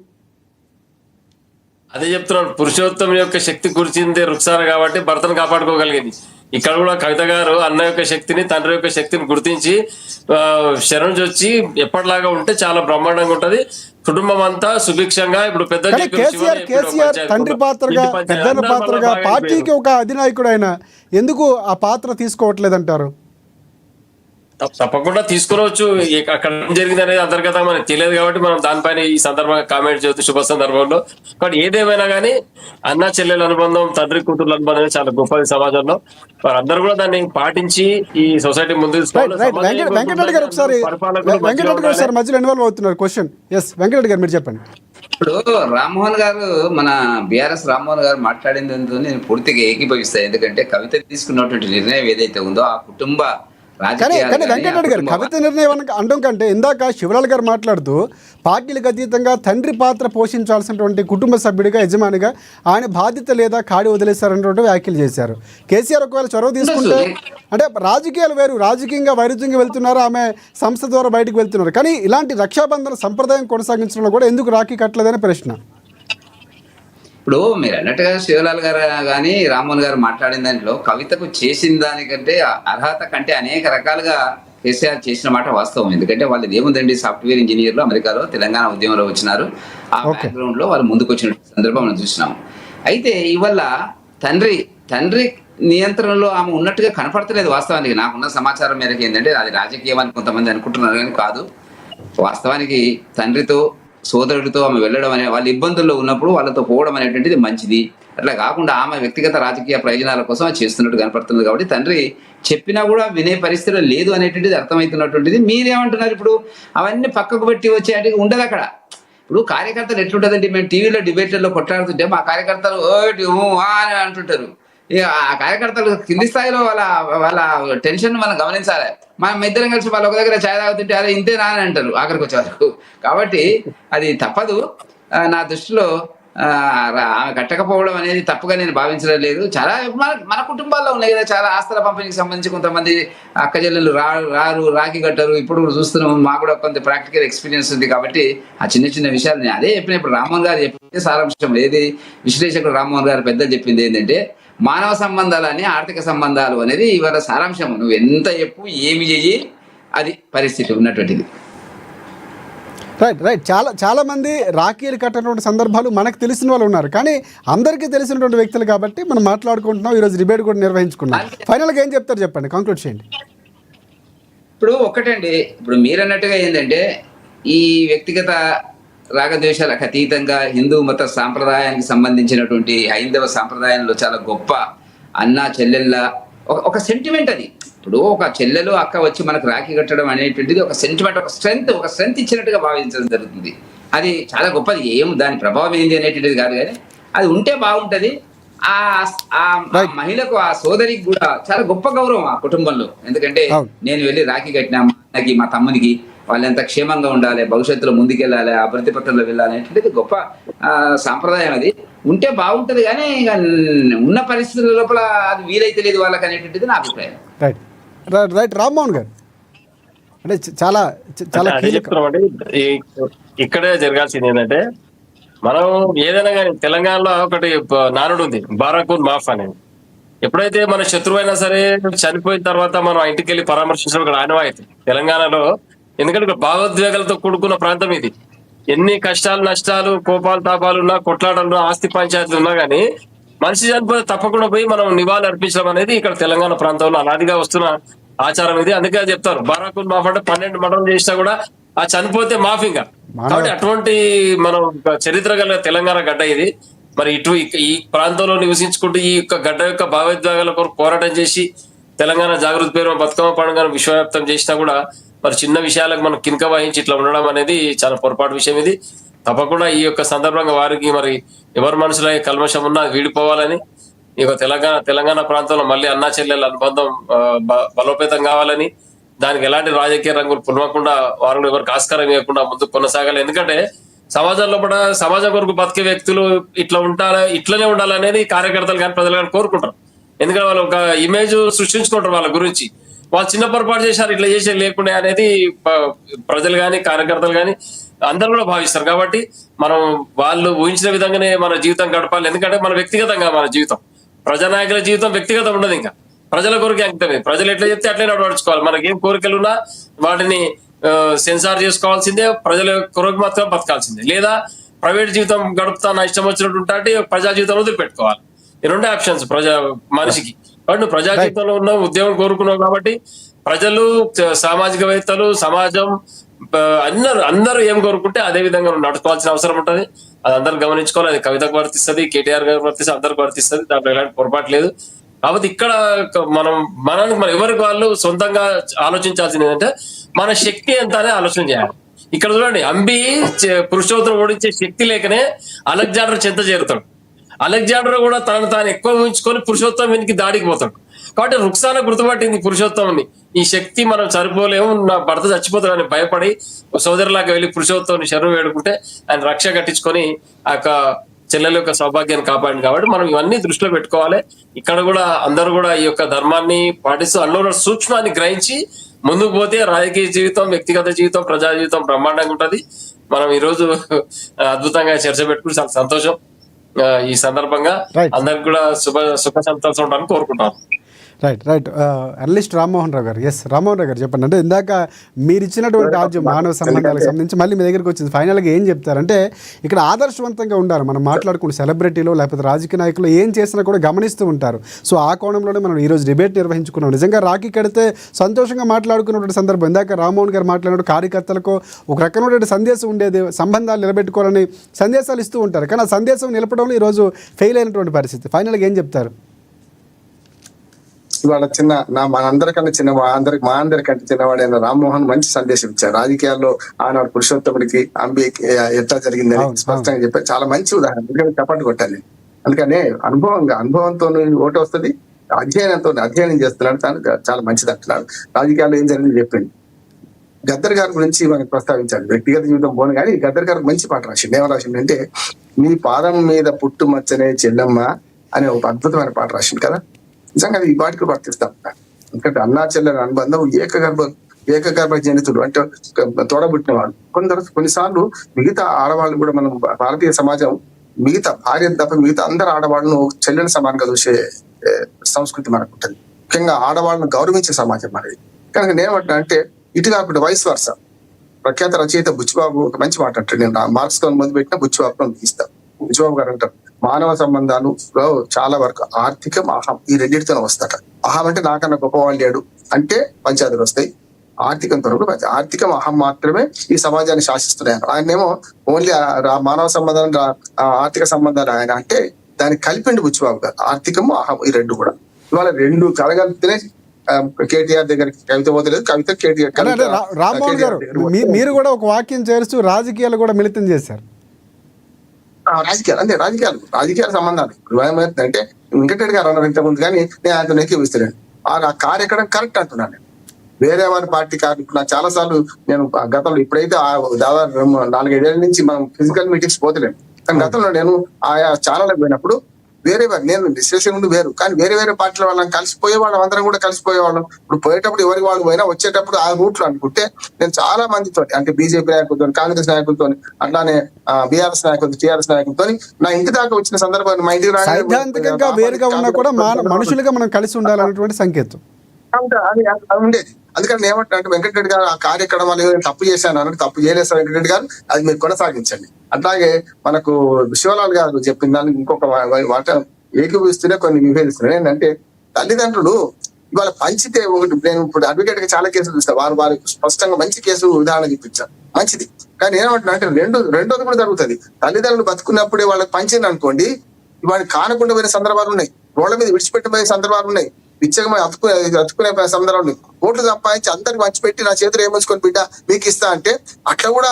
అదే చెప్తున్నాను, పురుషోత్తం యొక్క శక్తి గురించింది రుక్సార కాబట్టి భర్తను కాపాడుకోగలిగింది. ఇక్కడ కూడా కవిత గారు అన్న యొక్క శక్తిని, తండ్రి యొక్క శక్తిని గుర్తించి శరణు వచ్చి ఎప్పటిలాగా ఉంటే చాలా బ్రహ్మాండంగా ఉంటది, కుటుంబం అంతా సుభిక్షంగా. ఇప్పుడు పెద్ద కేసీఆర్ తండ్రి పాత్రగా, పెద్దన్న పాత్రగా పార్టీకి ఒక అధినాయకుడు ఆయన ఎందుకు ఆ పాత్ర తీసుకోవట్లేదంటారు? తప్పకుండా తీసుకురావచ్చు. అక్కడ ఏం జరిగింది అనేది అంతర్గతంగా మనకు తెలియదు కాబట్టి మనం దానిపైన ఈ సందర్భంగా కామెంట్ చేయొచ్చు శుభ సందర్భంలో. కాబట్టి ఏదేమైనా కానీ అన్న చెల్లెల అనుబంధం, తండ్రి కూతుర్ల అనుబంధం చాలా గొప్పది సమాజంలో. వారందరూ కూడా దాన్ని పాటించి ఈ సొసైటీ ముందు వెంకటరెడ్డి గారు ఒకసారి మధ్యలో ఇన్వాల్వ్ అవుతున్నారు. క్వశ్చన్ వెంకటరెడ్డి గారు మీరు చెప్పండి. ఇప్పుడు రామ్మోహన్ గారు, మన బీఆర్ఎస్ రామ్మోహన్ గారు మాట్లాడిందో నేను పూర్తిగా ఏకీభవిస్తాను. ఎందుకంటే కవిత తీసుకున్నటువంటి నిర్ణయం ఏదైతే ఉందో ఆ కుటుంబ కానీ వెంకటరెడ్డి గారు కవిత నిర్ణయం అనడం కంటే ఇందాక శివలాల్ గారు మాట్లాడుతూ పార్టీలకు అతీతంగా తండ్రి పాత్ర పోషించాల్సినటువంటి కుటుంబ సభ్యుడిగా, యజమానిగా ఆయన బాధ్యత లేదా కాడి వదిలేశారన్నటువంటి వ్యాఖ్యలు చేశారు. కేసీఆర్ ఒకవేళ చొరవ తీసుకుంటే అంటే రాజకీయాలు వేరు, రాజకీయంగా వైరుధ్యంగా వెళ్తున్నారు, ఆమె సంస్థ ద్వారా బయటకు వెళ్తున్నారు, కానీ ఇలాంటి రక్షాబంధన సంప్రదాయం కొనసాగించడంలో కూడా ఎందుకు రాఖీ కట్టలేదని ప్రశ్న. ఇప్పుడు మీరు అన్నట్టుగా శివలాల్ గారు కానీ రామ్మోహన్ గారు మాట్లాడిన దాంట్లో కవితకు చేసిన దానికంటే అర్హత కంటే అనేక రకాలుగా కేసీఆర్ చేసిన మాట వాస్తవం. ఎందుకంటే వాళ్ళది ఏముందండి, సాఫ్ట్వేర్ ఇంజనీర్లు అమెరికాలో తెలంగాణ ఉద్యమంలో వచ్చినారు, ఆ బ్యాక్గ్రౌండ్ లో వాళ్ళు ముందుకు వచ్చిన సందర్భం మనం చూసినాం. అయితే ఇవల్ల తండ్రి నియంత్రణలో ఆమె ఉన్నట్టుగా కనపడతలేదు. వాస్తవానికి నాకున్న సమాచారం మేరకు ఏంటంటే అది రాజకీయం అని కొంతమంది అనుకుంటున్నారు, కానీ కాదు. వాస్తవానికి తండ్రితో సోదరుడితో ఆమె వెళ్ళడం అనే, వాళ్ళ ఇబ్బందుల్లో ఉన్నప్పుడు వాళ్ళతో పోవడం అనేటువంటిది మంచిది. అట్లా కాకుండా ఆమె వ్యక్తిగత రాజకీయ ప్రయోజనాల కోసం అది చేస్తున్నట్టు కనపడుతుంది. కాబట్టి తండ్రి చెప్పినా కూడా వినే పరిస్థితిలో లేదు అనేటువంటిది అర్థమవుతున్నటువంటిది. మీరేమంటున్నారు ఇప్పుడు? అవన్నీ పక్కకు పెట్టి వచ్చేటి ఉండదు అక్కడ. ఇప్పుడు కార్యకర్తలు ఎట్లుంటుందంటే, మేము టీవీలో డిబేట్లలో కొట్లాడుతుంటే మా కార్యకర్తలు అని అంటుంటారు. ఇక ఆ కార్యకర్తలు కింది స్థాయిలో వాళ్ళ టెన్షన్ మనం గమనించాలి. మనం ఇద్దరం కలిసి వాళ్ళు ఒక దగ్గర ఛాయ్ తాగుతుంటే అదే ఇంతేనా అని అంటారు ఆఖరికి వచ్చే వరకు. కాబట్టి అది తప్పదు. నా దృష్టిలో ఆమె కట్టకపోవడం అనేది తప్పుగా నేను భావించడం లేదు. చాలా మన కుటుంబాల్లో ఉన్నాయి కదా, చాలా ఆస్తుల పంపిణీకి సంబంధించి కొంతమంది అక్కచెల్లెలు రారు, రాఖీ కట్టరు. ఇప్పుడు చూస్తున్నాం, మాకు కూడా కొంత ప్రాక్టికల్ ఎక్స్పీరియన్స్ ఉంది. కాబట్టి ఆ చిన్న చిన్న విషయాలు అదే చెప్పిన. ఇప్పుడు రామ్మోహన్ గారు చెప్తే సారాంశం ఏది, విశ్లేషకుడు రామ్మోహన్ గారు పెద్దలు చెప్పింది ఏంటంటే, మానవ సంబంధాలని ఆర్థిక సంబంధాలు అనేది ఇవాళ సారాంశం. నువ్వు ఎంత చెప్పు, ఏమి చెయ్యి, అది పరిస్థితి ఉన్నటువంటిది. రైట్ చాలా మంది రాఖీలు కట్టినటువంటి సందర్భాలు మనకు తెలిసిన వాళ్ళు ఉన్నారు, కానీ అందరికీ తెలిసినటువంటి వ్యక్తులు కాబట్టి మనం మాట్లాడుకుంటున్నాం. ఈరోజు డిబేట్ కూడా నిర్వహించుకున్నాం. ఫైనల్గా ఏం చెప్తారు చెప్పండి, కంక్లూడ్ చేయండి. ఇప్పుడు ఒకటండి, ఇప్పుడు మీరన్నట్టుగా ఏంటంటే ఈ వ్యక్తిగత రాగద్వేషాలకు అతీతంగా హిందూ మత సాంప్రదాయానికి సంబంధించినటువంటి హైందవ సాంప్రదాయంలో చాలా గొప్ప అన్న చెల్లెళ్ళ ఒక సెంటిమెంట్ అది. ఇప్పుడు ఒక చెల్లెలు అక్క వచ్చి మనకు రాఖీ కట్టడం అనేటువంటిది ఒక సెంటిమెంట్, ఒక స్ట్రెంత్ ఇచ్చినట్టుగా భావించడం జరుగుతుంది. అది చాలా గొప్పది. దాని ప్రభావం ఏంది అనేటువంటిది కాదు, కానీ అది ఉంటే బాగుంటది. ఆ మహిళకు, ఆ సోదరికి కూడా చాలా గొప్ప గౌరవం ఆ కుటుంబంలో. ఎందుకంటే నేను వెళ్ళి రాఖీ కట్టిన మా అన్నకి, మా తమ్మునికి, వాళ్ళు ఎంత క్షేమంగా ఉండాలి, భవిష్యత్తులో ముందుకెళ్ళాలి, అభివృద్ధి పత్రంలో వెళ్ళాలి అనేటువంటిది గొప్ప సాంప్రదాయం. అది ఉంటే బాగుంటది, కానీ ఇక ఉన్న పరిస్థితుల లోపల అది వీలైతే లేదు వాళ్ళకి అనేటువంటిది నా అభిప్రాయం. రైట్ రామ్మోహన్ గారు, అంటే చాలా ఇక్కడే జరగాల్సింది ఏంటంటే, మనం ఏదైనా కానీ తెలంగాణలో ఒకటి నానుడు ఉంది, బారాకూన్ మాఫ్ అనేది. ఎప్పుడైతే మన శత్రువు అయినా సరే చనిపోయిన తర్వాత మనం ఇంటికి వెళ్ళి పరామర్శించడం ఇక్కడ ఆనవాయితీ తెలంగాణలో. ఎందుకంటే ఇక్కడ భావోద్వేగాలతో కూడుకున్న ప్రాంతం ఇది. ఎన్ని కష్టాలు, నష్టాలు, కోపాలు, తాపాలు ఉన్నా, కొట్లాటలు, ఆస్తి పంచాయతీలు ఉన్నా కానీ మనిషి చనిపోతే తప్పకుండా పోయి మనం నివాళులు అర్పించడం అనేది ఇక్కడ తెలంగాణ ప్రాంతంలో అనాదిగా వస్తున్న ఆచారం ఇది. అందుకే చెప్తారు బారాకూన్ మాఫ్ అంటే 12 మర్డర్లు చేసినా కూడా ఆ చనిపోతే మాఫీగా. కాబట్టి అటువంటి మనం చరిత్ర గల తెలంగాణ గడ్డ ఇది. మరి ఈ ప్రాంతంలో నివసించుకుంటూ ఈ యొక్క గడ్డ యొక్క భావోద్వేగాల కొరకు పోరాటం చేసి తెలంగాణ జాగృతి పేరు బతుకమ్మ పండుగను విశ్వవ్యాప్తం చేసినా కూడా మరి చిన్న విషయాలకు మనం కింక వహించి ఇట్లా ఉండడం అనేది చాలా పొరపాటు విషయం. ఇది తప్పకుండా ఈ యొక్క సందర్భంగా వారికి మరి ఎవరి మనసులో కల్మషం ఉన్నా వీడిపోవాలని, ఈ యొక్క తెలంగాణ ప్రాంతంలో మళ్ళీ అన్నా చెల్లెల అనుబంధం బలోపేతం కావాలని, దానికి ఎలాంటి రాజకీయ రంగులు పులవకుండా వారు ఎవరికి ఆస్కారం ఇవ్వకుండా ముందుకు కొనసాగాలి. ఎందుకంటే సమాజంలో కూడా సమాజం కొరకు బతికే వ్యక్తులు ఇట్లనే ఉండాలనేది కార్యకర్తలు కానీ ప్రజలు కానీ కోరుకుంటారు. ఎందుకంటే వాళ్ళు ఒక ఇమేజ్ సృష్టించుకుంటారు వాళ్ళ గురించి. వాళ్ళు చిన్న పొరపాటు చేశారు, ఇట్లా చేసే లేకుండా అనేది ప్రజలు కానీ కార్యకర్తలు కానీ అందరూ కూడా భావిస్తారు. కాబట్టి మనం వాళ్ళు ఊహించిన విధంగానే మన జీవితం గడపాలి. ఎందుకంటే మన వ్యక్తిగతంగా మన జీవితం, ప్రజానాయకుల జీవితం వ్యక్తిగతం ఉండదు, ఇంకా ప్రజల కొరకు అంకితమే. ప్రజలు ఎట్లా చెప్తే అట్లే నడవడుచుకోవాలి. మనకేం కోరికలు ఉన్నా వాటిని సెన్సార్ చేసుకోవాల్సిందే, ప్రజల కొరకు మాత్రం బతకాల్సిందే. లేదా ప్రైవేట్ జీవితం గడుపుతా నా ఇష్టం వచ్చినట్టు ఉంటే ప్రజా జీవితం వదిలిపెట్టుకోవాలి. ఈ రెండే ఆప్షన్స్ మనిషికి. కాబట్టి నువ్వు ప్రజా జీవితంలో ఉన్న ఉద్యోగం కోరుకున్నావు కాబట్టి ప్రజలు, సామాజికవేత్తలు, సమాజం అందరూ ఏం కోరుకుంటే అదే విధంగా నడుచుకోవాల్సిన అవసరం ఉంటుంది. అది అందరూ గమనించుకోవాలి. అది కవితకు వర్తిస్తుంది, కేటీఆర్ గారికి వర్తిస్తుంది, అందరికి వర్తిస్తుంది. దాంట్లో ఎలాంటి పొరపాటు లేదు. కాబట్టి ఇక్కడ మనం ఎవరికి వాళ్ళు సొంతంగా ఆలోచించాల్సింది ఏంటంటే మన శక్తి ఎంత అనేది ఆలోచన చేయాలి. ఇక్కడ చూడండి, అంబి పురుషోత్తరం ఓడించే శక్తి లేకనే అలెగ్జాండర్ చెంత చేరుతాడు. అలెగ్జాండర్ కూడా తాను ఎక్కువ ఊహించుకొని పురుషోత్తం వెనక్కి దాడికి పోతాడు. కాబట్టి రుక్సాన గుర్తుపట్టింది పురుషోత్తంని, ఈ శక్తి మనం సరిపోలేము, నా భర్త చచ్చిపోతాడని భయపడి సోదరులాగా వెళ్ళి పురుషోత్తంని శరణు వేడుకుంటే ఆయన రక్ష కట్టించుకొని ఆ యొక్క చెల్లెల యొక్క సౌభాగ్యాన్ని కాపాడింది. కాబట్టి మనం ఇవన్నీ దృష్టిలో పెట్టుకోవాలి. ఇక్కడ కూడా అందరూ కూడా ఈ యొక్క ధర్మాన్ని పాటిస్తూ అందులో సూక్ష్మాన్ని గ్రహించి ముందుకు పోతే రాజకీయ జీవితం, వ్యక్తిగత జీవితం, ప్రజా జీవితం బ్రహ్మాండంగా ఉంటది. మనం ఈ రోజు అద్భుతంగా చర్చ పెట్టుకుని చాలా సంతోషం. ఈ సందర్భంగా అందరికి కూడా సుఖ సంతోషం ఉండాలని కోరుకుంటాను. రైట్ అనలిస్ట్ రామ్మోహన్ రావు గారు. రామ్మోహన్ రావు గారు చెప్పండి. అంటే ఇందాక మీరు ఇచ్చినటువంటి ఆద్యం మానవ సంబంధాలకు సంబంధించి మళ్ళీ మీ దగ్గరికి వచ్చింది. ఫైనల్గా ఏం చెప్తారంటే ఇక్కడ ఆదర్శవంతంగా ఉండాలి. మనం మాట్లాడుకుంటే సెలబ్రిటీలో లేకపోతే రాజకీయ నాయకులు ఏం చేసినా కూడా గమనిస్తూ ఉంటారు. సో ఆ కోణంలోనే మనం ఈరోజు డిబేట్ నిర్వహించుకున్నాం. నిజంగా రాఖీ కడితే సంతోషంగా మాట్లాడుకున్నటువంటి సందర్భం. ఇందాక రామ్మోహన్ గారు మాట్లాడినట్టు కార్యకర్తలకు ఒక రకమైనటువంటి సందేశం ఉండేది, సంబంధాలు నిలబెట్టుకోవాలని సందేశాలు ఇస్తూ ఉంటారు. కానీ ఆ సందేశం నిలపడంలో ఈరోజు ఫెయిల్ అయినటువంటి పరిస్థితి. ఫైనల్గా ఏం చెప్తారు? ఇవాళ మా అందరికంటే చిన్నవాడైన రామ్మోహన్ మంచి సందేశం ఇచ్చారు. రాజకీయాల్లో ఆనాడు పురుషోత్తముడికి, అంబికి ఎట్లా జరిగిందని స్పష్టంగా చెప్పారు. చాలా మంచి ఉదాహరణ. ఎందుకంటే చప్పట్లు కొట్టాలి. అందుకనే అనుభవంతో ఓటు వస్తుంది, అధ్యయనం చేస్తున్నాడు, చాలా మంచిది అంటున్నాడు. రాజకీయాల్లో ఏం జరిగింది చెప్పింది. గద్దర్ గారి గురించి మనకు ప్రస్తావించాలి. వ్యక్తిగత జీవితం పోను కానీ గద్దర్ గారికి మంచి పాట రాసింది. ఏమో రాసింది అంటే, మీ పాదం మీద పుట్టు మచ్చనే చెల్లమ్మ అనే ఒక అద్భుతమైన పాట రాసింది కదా. నిజంగా ఈ పాటికి వర్తిస్తాం. ఎందుకంటే అన్నా చెల్లెల అనుబంధం ఏకగర్భ జనితుడు అంటే తోడబుట్టిన వాడు. కొన్నిసార్లు మిగతా ఆడవాళ్ళు కూడా మనం భారతీయ సమాజం మిగతా భార్య తప్ప మిగతా అందరు ఆడవాళ్ళను చెల్లెల సమానంగా చూసే సంస్కృతి మనకు ఉంటుంది. ముఖ్యంగా ఆడవాళ్ళను గౌరవించే సమాజం అనేది. కనుక నేనేమంటున్నా అంటే ఇటు కాకుండా వయసు వరుస ప్రఖ్యాత రచయిత బుచ్చిబాబు ఒక మంచి మాట అంటాడు. నేను మార్క్స్ తో మొదలు పెట్టిన బుచ్చిబాబుతో ముగిస్తాను. బుచ్చిబాబు గారు అంటారు, మానవ సంబంధాలు చాలా వరకు ఆర్థికం, అహం ఈ రెండింటితో వస్తాట. అహం అంటే నాకన్నా గొప్పవాళ్ళు లేడు అంటే పంచాయతీలు వస్తాయి. ఆర్థికం త్వరలో ఆర్థికం, అహం మాత్రమే ఈ సమాజాన్ని శాసిస్తున్నాయి. ఆయనేమో ఓన్లీ మానవ సంబంధాలు, ఆర్థిక సంబంధాలు ఆయన అంటే దాన్ని కలిపిండి బుచ్చిబాబు గారు. ఆర్థికము, అహం ఈ రెండు కూడా ఇవాళ రెండు కలగలిపితేనే కేటీఆర్ దగ్గరికి కవిత పోతలేదు, కవిత కేటీఆర్. రామ్మోహన్ గారు, మీరు కూడా ఒక వాక్యం చేరుస్తూ రాజకీయాలు కూడా మిళితం చేశారు. రాజకీయాలు అంతే, రాజకీయాల సంబంధాలు. ఇప్పుడు ఏమైందంటే వెంకటరెడ్డి గారు అన్నారు ఇంతకుముందు, కానీ నేను ఆయనతో ఎక్కిపిస్తున్నాను. ఆ కారు ఎక్కడం కరెక్ట్ అంటున్నాను. వేరే వారి పార్టీ కారు ఇప్పుడు నాకు చాలా సార్లు నేను గతంలో, ఇప్పుడైతే దాదాపు 4-5 ఏళ్ల నుంచి మనం ఫిజికల్ మీటింగ్స్ పోతలేము, కానీ గతంలో నేను ఆయా ఛానళ్ళకి పోయినప్పుడు వేరే నేను డిస్కషన్ ముందు వేరు, కానీ వేరే వేరే పార్టీల వాళ్ళని కలిసిపోయేవాళ్ళం, అందరం కూడా కలిసిపోయేవాళ్ళం. ఇప్పుడు పోయేటప్పుడు ఎవరికి వాళ్ళు పోయినా వచ్చేటప్పుడు ఆ రూట్లో అనుకుంటే నేను చాలా మందితో, అంటే బీజేపీ నాయకులతో, కాంగ్రెస్ నాయకులతో, అట్లానే బీఆర్ఎస్ నాయకులతో, టీఆర్ఎస్ నాయకులతో నా ఇంటి దాకా వచ్చిన సందర్భాన్ని మా ఇంటికి సైద్ధాంతికంగా వేరుగా ఉన్నా కూడా మనుషులుగా మనం కలిసి ఉండాలనేటువంటి సంకేతం అది ఉండేది. అందుకని ఏమంటా అంటే వెంకటరెడ్డి గారు ఆ కార్యక్రమాలు తప్పు చేశాను అన్నట్టు, తప్పు చేయలేదు సార్ వెంకటరెడ్డి గారు, అది మీరు కొనసాగించండి. అట్లాగే మనకు శివలాల్ గారు చెప్పిన దానికి ఇంకొక మాట ఏకీభవిస్తూనే కొన్ని విభేదిస్తున్నాయి. ఏంటంటే తల్లిదండ్రులు ఇవాళ పంచితే ఒకటి, నేను ఇప్పుడు అడ్వకేట్ గా చాలా కేసులు చూస్తాను, వారు స్పష్టంగా మంచి కేసు ఉదాహరణ చూపించారు, మంచిది. కానీ ఏమంటున్నా అంటే రెండోది కూడా జరుగుతుంది. తల్లిదండ్రులు బతుకున్నప్పుడే వాళ్ళకి పంచింది అనుకోండి, వాడికి కానకుండా పోయిన సందర్భాలు ఉన్నాయి, రోడ్ల మీద విడిచిపెట్టిపోయే సందర్భాలు ఉన్నాయి, పిచ్చగా అతుకునే సందర్భాలు, ఓట్లు సంపాదించి అందరికి పంచిపెట్టి నా చేతులు ఏమొచ్చుకొని బిడ్డ మీకు ఇస్తా అంటే అట్లా కూడా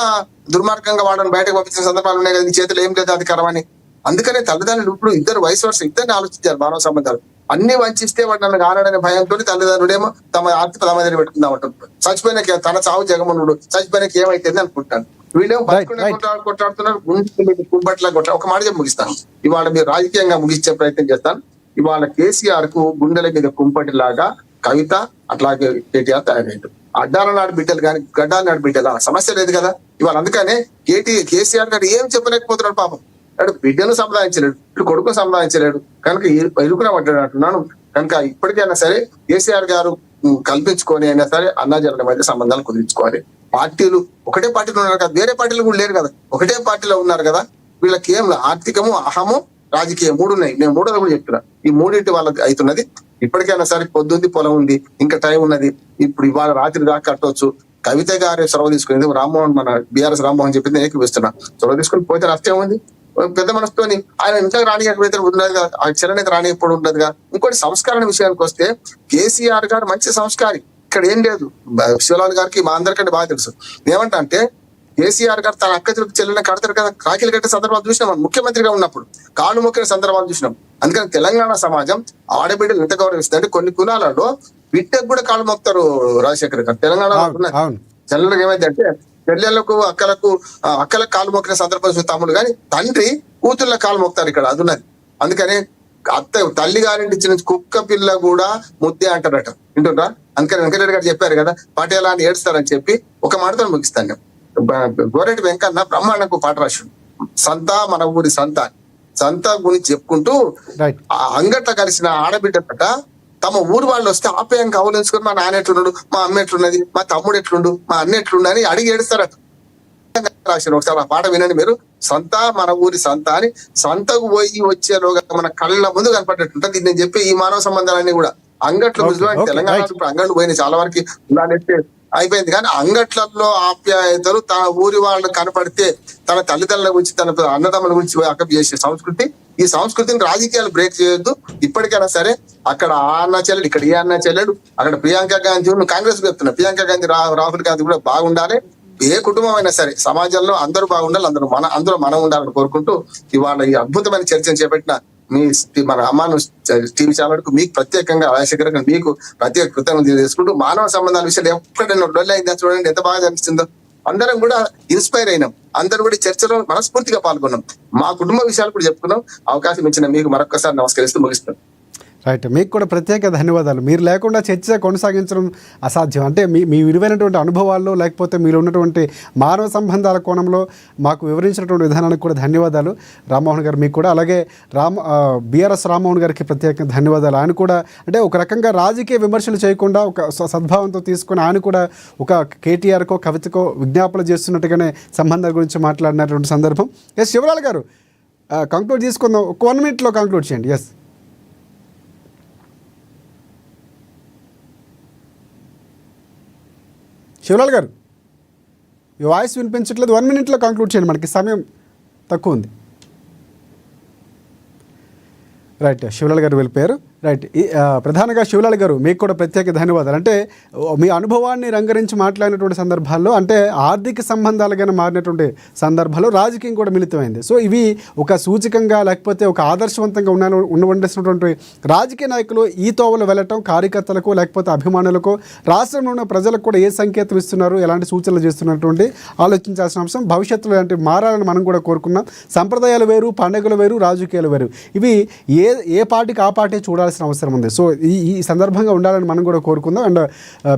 దుర్మార్గంగా వాళ్ళని బయటకు పంపించిన సందర్భాలు ఉన్నాయి కదా, నీ చేతులు ఏం లేదు అధికారం అని. అందుకనే తల్లిదండ్రులు ఇప్పుడు ఇద్దరు వయసు వరుస ఇద్దరిని ఆలోచించారు. మానవ సంబంధాలు అన్ని వంచిస్తే వాడు నన్ను కానడనే భయంతో తల్లిదండ్రుడేమో తమ ఆర్థిక తమదని పెట్టుకుందాం అంటారు. చచ్చిపోయిన తన చావు జగమనుడు, చచ్చిపోయినకి ఏమైతుంది అనుకుంటాను. వీళ్ళేమో కొట్లాడుతున్నారు, గుంబట్లా ఒక మాట చెప్పి ముగిస్తాను. ఇవాళ మీరు రాజకీయంగా ముగించే ప్రయత్నం చేస్తాను. ఇవాళ కేసీఆర్ కు గుండెల మీద కుంపటి లాగా కవిత, అట్లాగే కేటీఆర్ తయారయ్యాడు. అడ్డాల నాడు బిడ్డలు కానీ గడ్డాల నాడు బిడ్డల సమస్య లేదు కదా ఇవాళ. అందుకనే కేసీఆర్ గారు ఏం చెప్పలేకపోతున్నాడు పాపం. అటు బిడ్డను సంపాదించలేడు, ఇటు కొడుకును సంపాదించలేడు, కనుక ఇరుకున పడ్డాడు అంటున్నాను. కనుక ఇప్పటికైనా సరే కేసీఆర్ గారు కల్పించుకొని అయినా సరే అన్నాజనుల మధ్య సంబంధాలు కుదిరించుకోవాలి. పార్టీలు ఒకటే పార్టీలో ఉన్నారు కదా, వేరే పార్టీలు కూడా లేరు కదా, ఒకటే పార్టీలో ఉన్నారు కదా. వీళ్ళకి ఏం ఆర్థికము, అహము, రాజకీయం 3 ఉన్నాయి. నేను 3వ కూడా చెప్తున్నా. ఈ 3 వాళ్ళకి అవుతున్నది. ఇప్పటికైనా సరే పొద్దుంది, పొలం ఉంది, ఇంకా టైం ఉన్నది. ఇప్పుడు ఇవాళ రాత్రి దాకా కట్టవచ్చు. కవిత గారే చొరవ తీసుకునేది, రామ్మోహన్ మన బీఆర్ఎస్ రామ్మోహన్ చెప్పింది నేను ఏకీపిస్తున్నా. చొరవ తీసుకుని పోతే నష్టం ఉంది. పెద్ద మనసుతోని ఆయన ఇంట్లో రానియకపోతే ఉండదు కదా, ఆ చలనైతే రానియప్పుడు ఉండదుగా. ఇంకోటి సంస్కరణ విషయానికి వస్తే కేసీఆర్ గారు మంచి సంస్కారి. ఇక్కడ ఏం లేదు, శివలాల్ గారికి మా అందరికంటే బాగా తెలుసు. ఏమంటా అంటే కేసీఆర్ గారు తన అక్క చెల్లెల కడతారు కదా, రాఖీలు కట్టే సందర్భాలు చూసినాం. ముఖ్యమంత్రిగా ఉన్నప్పుడు కాళ్ళు మొక్కిన సందర్భాలు చూసినాం. అందుకని తెలంగాణ సమాజం ఆడబిడ్డలు ఎంత గౌరవిస్తుంది అంటే కొన్ని కులాలలో బిడ్డకు కూడా కాళ్ళు మొక్తారు. రాజశేఖర్ గారు తెలంగాణలో ఉన్నది. చెల్లెలకు ఏమైందంటే చెల్లెలకు అక్కలకు కాళ్ళు మొక్కిన సందర్భం తమ్ముడు, కానీ తండ్రి కూతుళ్ళ కాళ్ళు మొక్తారు ఇక్కడ, అది ఉన్నది. అందుకని తల్లి గారింటి ఇచ్చిన కుక్క పిల్ల కూడా ముద్దే అంటారట, వింటుండ్రా. అందుకని వెంకటరెడ్డి గారు చెప్పారు కదా, పటేలా అని ఏడుస్తారని చెప్పి ఒక మాటతో ముగిస్తాను. గోరెడ్డి వెంకన్న బ్రహ్మాండకు పాట రాశాడు, సంత మన ఊరి సంత గురించి చెప్పుకుంటూ అంగట్ల కలిసిన ఆడబిడ్డట తమ ఊరు వాళ్ళు వస్తే ఆప్యాయంగా కౌలించుకొని మా నాన్న ఎట్లున్నాడు, మా అమ్మ ఎట్లున్నది, మా తమ్ముడు ఎట్లుండు, మా అన్న ఎట్లుండు అని అడిగి ఏడుస్తారట. రాశారు ఒకసారి ఆ పాట వినండి మీరు. సంత మన ఊరి సంత అని, సంతకు పోయి వచ్చేలోగా మన కళ్ళ ముందు కనపడేట్టుంటది. నేను చెప్పే ఈ మానవ సంబంధాలన్నీ కూడా అంగట్లు తెలంగాణ ఇప్పుడు అంగట్లు పోయినాయి చాలా వరకు ఉండాలంటే అయిపోయింది. కానీ అంగట్లలో ఆప్యాయతలు తన ఊరి వాళ్ళు కనపడితే తన తల్లిదండ్రుల గురించి, తన అన్నదమ్ముల గురించి అకప్ చేసే సంస్కృతి, ఈ సంస్కృతిని రాజకీయాలు బ్రేక్ చేయొద్దు. ఇప్పటికైనా సరే అక్కడ ఆ అన్న చెల్లెడు, ఇక్కడ ఏ అన్న చెల్లెడు, అక్కడ ప్రియాంక గాంధీ, కాంగ్రెస్ చెప్తున్నా ప్రియాంక గాంధీ, రాహుల్ గాంధీ కూడా బాగుండాలి. ఏ కుటుంబం అయినా సరే సమాజంలో అందరూ బాగుండాలి, అందులో మనం ఉండాలని కోరుకుంటూ ఇవాళ ఈ అద్భుతమైన చర్చను చేపట్టిన మన అమ్మాను టీవీ ఛానల్ కు మీకు ప్రత్యేకంగా రాజశేఖర్ మీకు ప్రత్యేక కృతజ్ఞతలు తెలియజేసుకుంటూ, మానవ సంబంధాల విషయాలు ఎప్పుడైనా డొల్ అయిందా చూడండి ఎంత బాగా అనిపిస్తుందో. అందరం కూడా ఇన్స్పైర్ అయినాం, అందరూ కూడా చర్చలో మనస్ఫూర్తిగా పాల్గొన్నాం, మా కుటుంబ విషయాలు కూడా చెప్పుకున్నాం. అవకాశం ఇచ్చిన మీకు మరొకసారి నమస్కరిస్తూ ముగిస్తున్నాం. రైట్, మీకు కూడా ప్రత్యేక ధన్యవాదాలు. మీరు లేకుండా చర్చ కొనసాగించడం అసాధ్యం. అంటే మీ విలువైనటువంటి అనుభవాల్లో లేకపోతే మీరు ఉన్నటువంటి మానవ సంబంధాల కోణంలో మాకు వివరించినటువంటి విధానానికి కూడా ధన్యవాదాలు రామ్మోహన్ గారు. మీకు కూడా అలాగే బీఆర్ఎస్ రామ్మోహన్ గారికి ప్రత్యేక ధన్యవాదాలు. ఆయన కూడా అంటే ఒక రకంగా రాజకీయ విమర్శలు చేయకుండా ఒక సద్భావంతో తీసుకుని ఆయన కూడా ఒక కేటీఆర్కో కవితకో విజ్ఞాపనలు చేస్తున్నట్టుగానే సంబంధాల గురించి మాట్లాడినటువంటి సందర్భం. ఎస్ శివలాల్ గారు, కంక్లూడ్ తీసుకుందాం. ఒక 1 minute కంక్లూడ్ చేయండి. ఎస్ శివలాల్ గారు, ఈ వాయిస్ వినిపించట్లేదు. 1 minute కంక్లూడ్ చేయండి, మనకి సమయం తక్కువ ఉంది. రైట్, శివలాల్ గారు వెళ్ళిపోయారు. రైట్, ప్రధానంగా శివలాల్ గారు మీకు కూడా ప్రత్యేక ధన్యవాదాలు. అంటే మీ అనుభవాన్ని రంగరించి మాట్లాడినటువంటి సందర్భాల్లో అంటే ఆర్థిక సంబంధాలుగానే మారినటువంటి సందర్భాల్లో రాజకీయం కూడా మిళితమైంది. సో ఇవి ఒక సూచకంగా లేకపోతే ఒక ఆదర్శవంతంగా ఉండవలసినటువంటి రాజకీయ నాయకులు ఈ తోవలు వెళ్ళటం కార్యకర్తలకు లేకపోతే అభిమానులకు రాష్ట్రంలో ఉన్న ప్రజలకు కూడా ఏ సంకేతం ఇస్తున్నారు, ఎలాంటి సూచనలు చేస్తున్నటువంటి ఆలోచించాల్సిన అంశం. భవిష్యత్తులో ఇలాంటి మారాలని మనం కూడా కోరుకున్నాం. సంప్రదాయాలు వేరు, పండుగలు వేరు, రాజకీయాలు వేరు. ఇవి ఏ పార్టీకి ఆ పార్టీ చూడాల్సిన అవసరం ఉంది. సో ఈ సందర్భంగా ఉండాలని మనం కూడా కోరుకుందాం. అండ్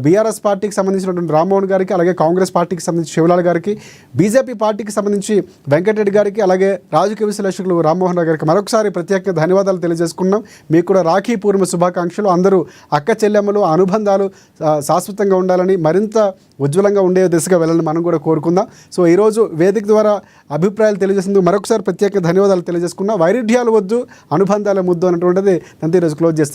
బీఆర్ఎస్ పార్టీకి సంబంధించినటువంటి రామ్మోహన్ గారికి, అలాగే కాంగ్రెస్ పార్టీకి సంబంధించి శివలాల్ గారికి, బీజేపీ పార్టీకి సంబంధించి వెంకటరెడ్డి గారికి, అలాగే రాజకీయ విశ్లేషకులు రామ్మోహన్ రావు గారికి మరొకసారి ప్రత్యేక ధన్యవాదాలు తెలియజేసుకున్నాం. మీకు కూడా రాఖీ పూర్ణిమ శుభాకాంక్షలు. అందరూ అక్క చెల్లెమ్మలు అనుబంధాలు శాశ్వతంగా ఉండాలని, మరింత ఉజ్వలంగా ఉండే దిశగా వెళ్ళాలని మనం కూడా కోరుకుందాం. సో ఈరోజు వేదిక ద్వారా అభిప్రాయాలు తెలియజేసేందుకు మరొకసారి ప్రత్యేక ధన్యవాదాలు తెలియజేసుకున్నాం. వైరుధ్యాలు వద్దు, అనుబంధాల ముద్దు అన్నటువంటిది అంతే ఈరోజు క్లోజ్ చేస్తున్నాం.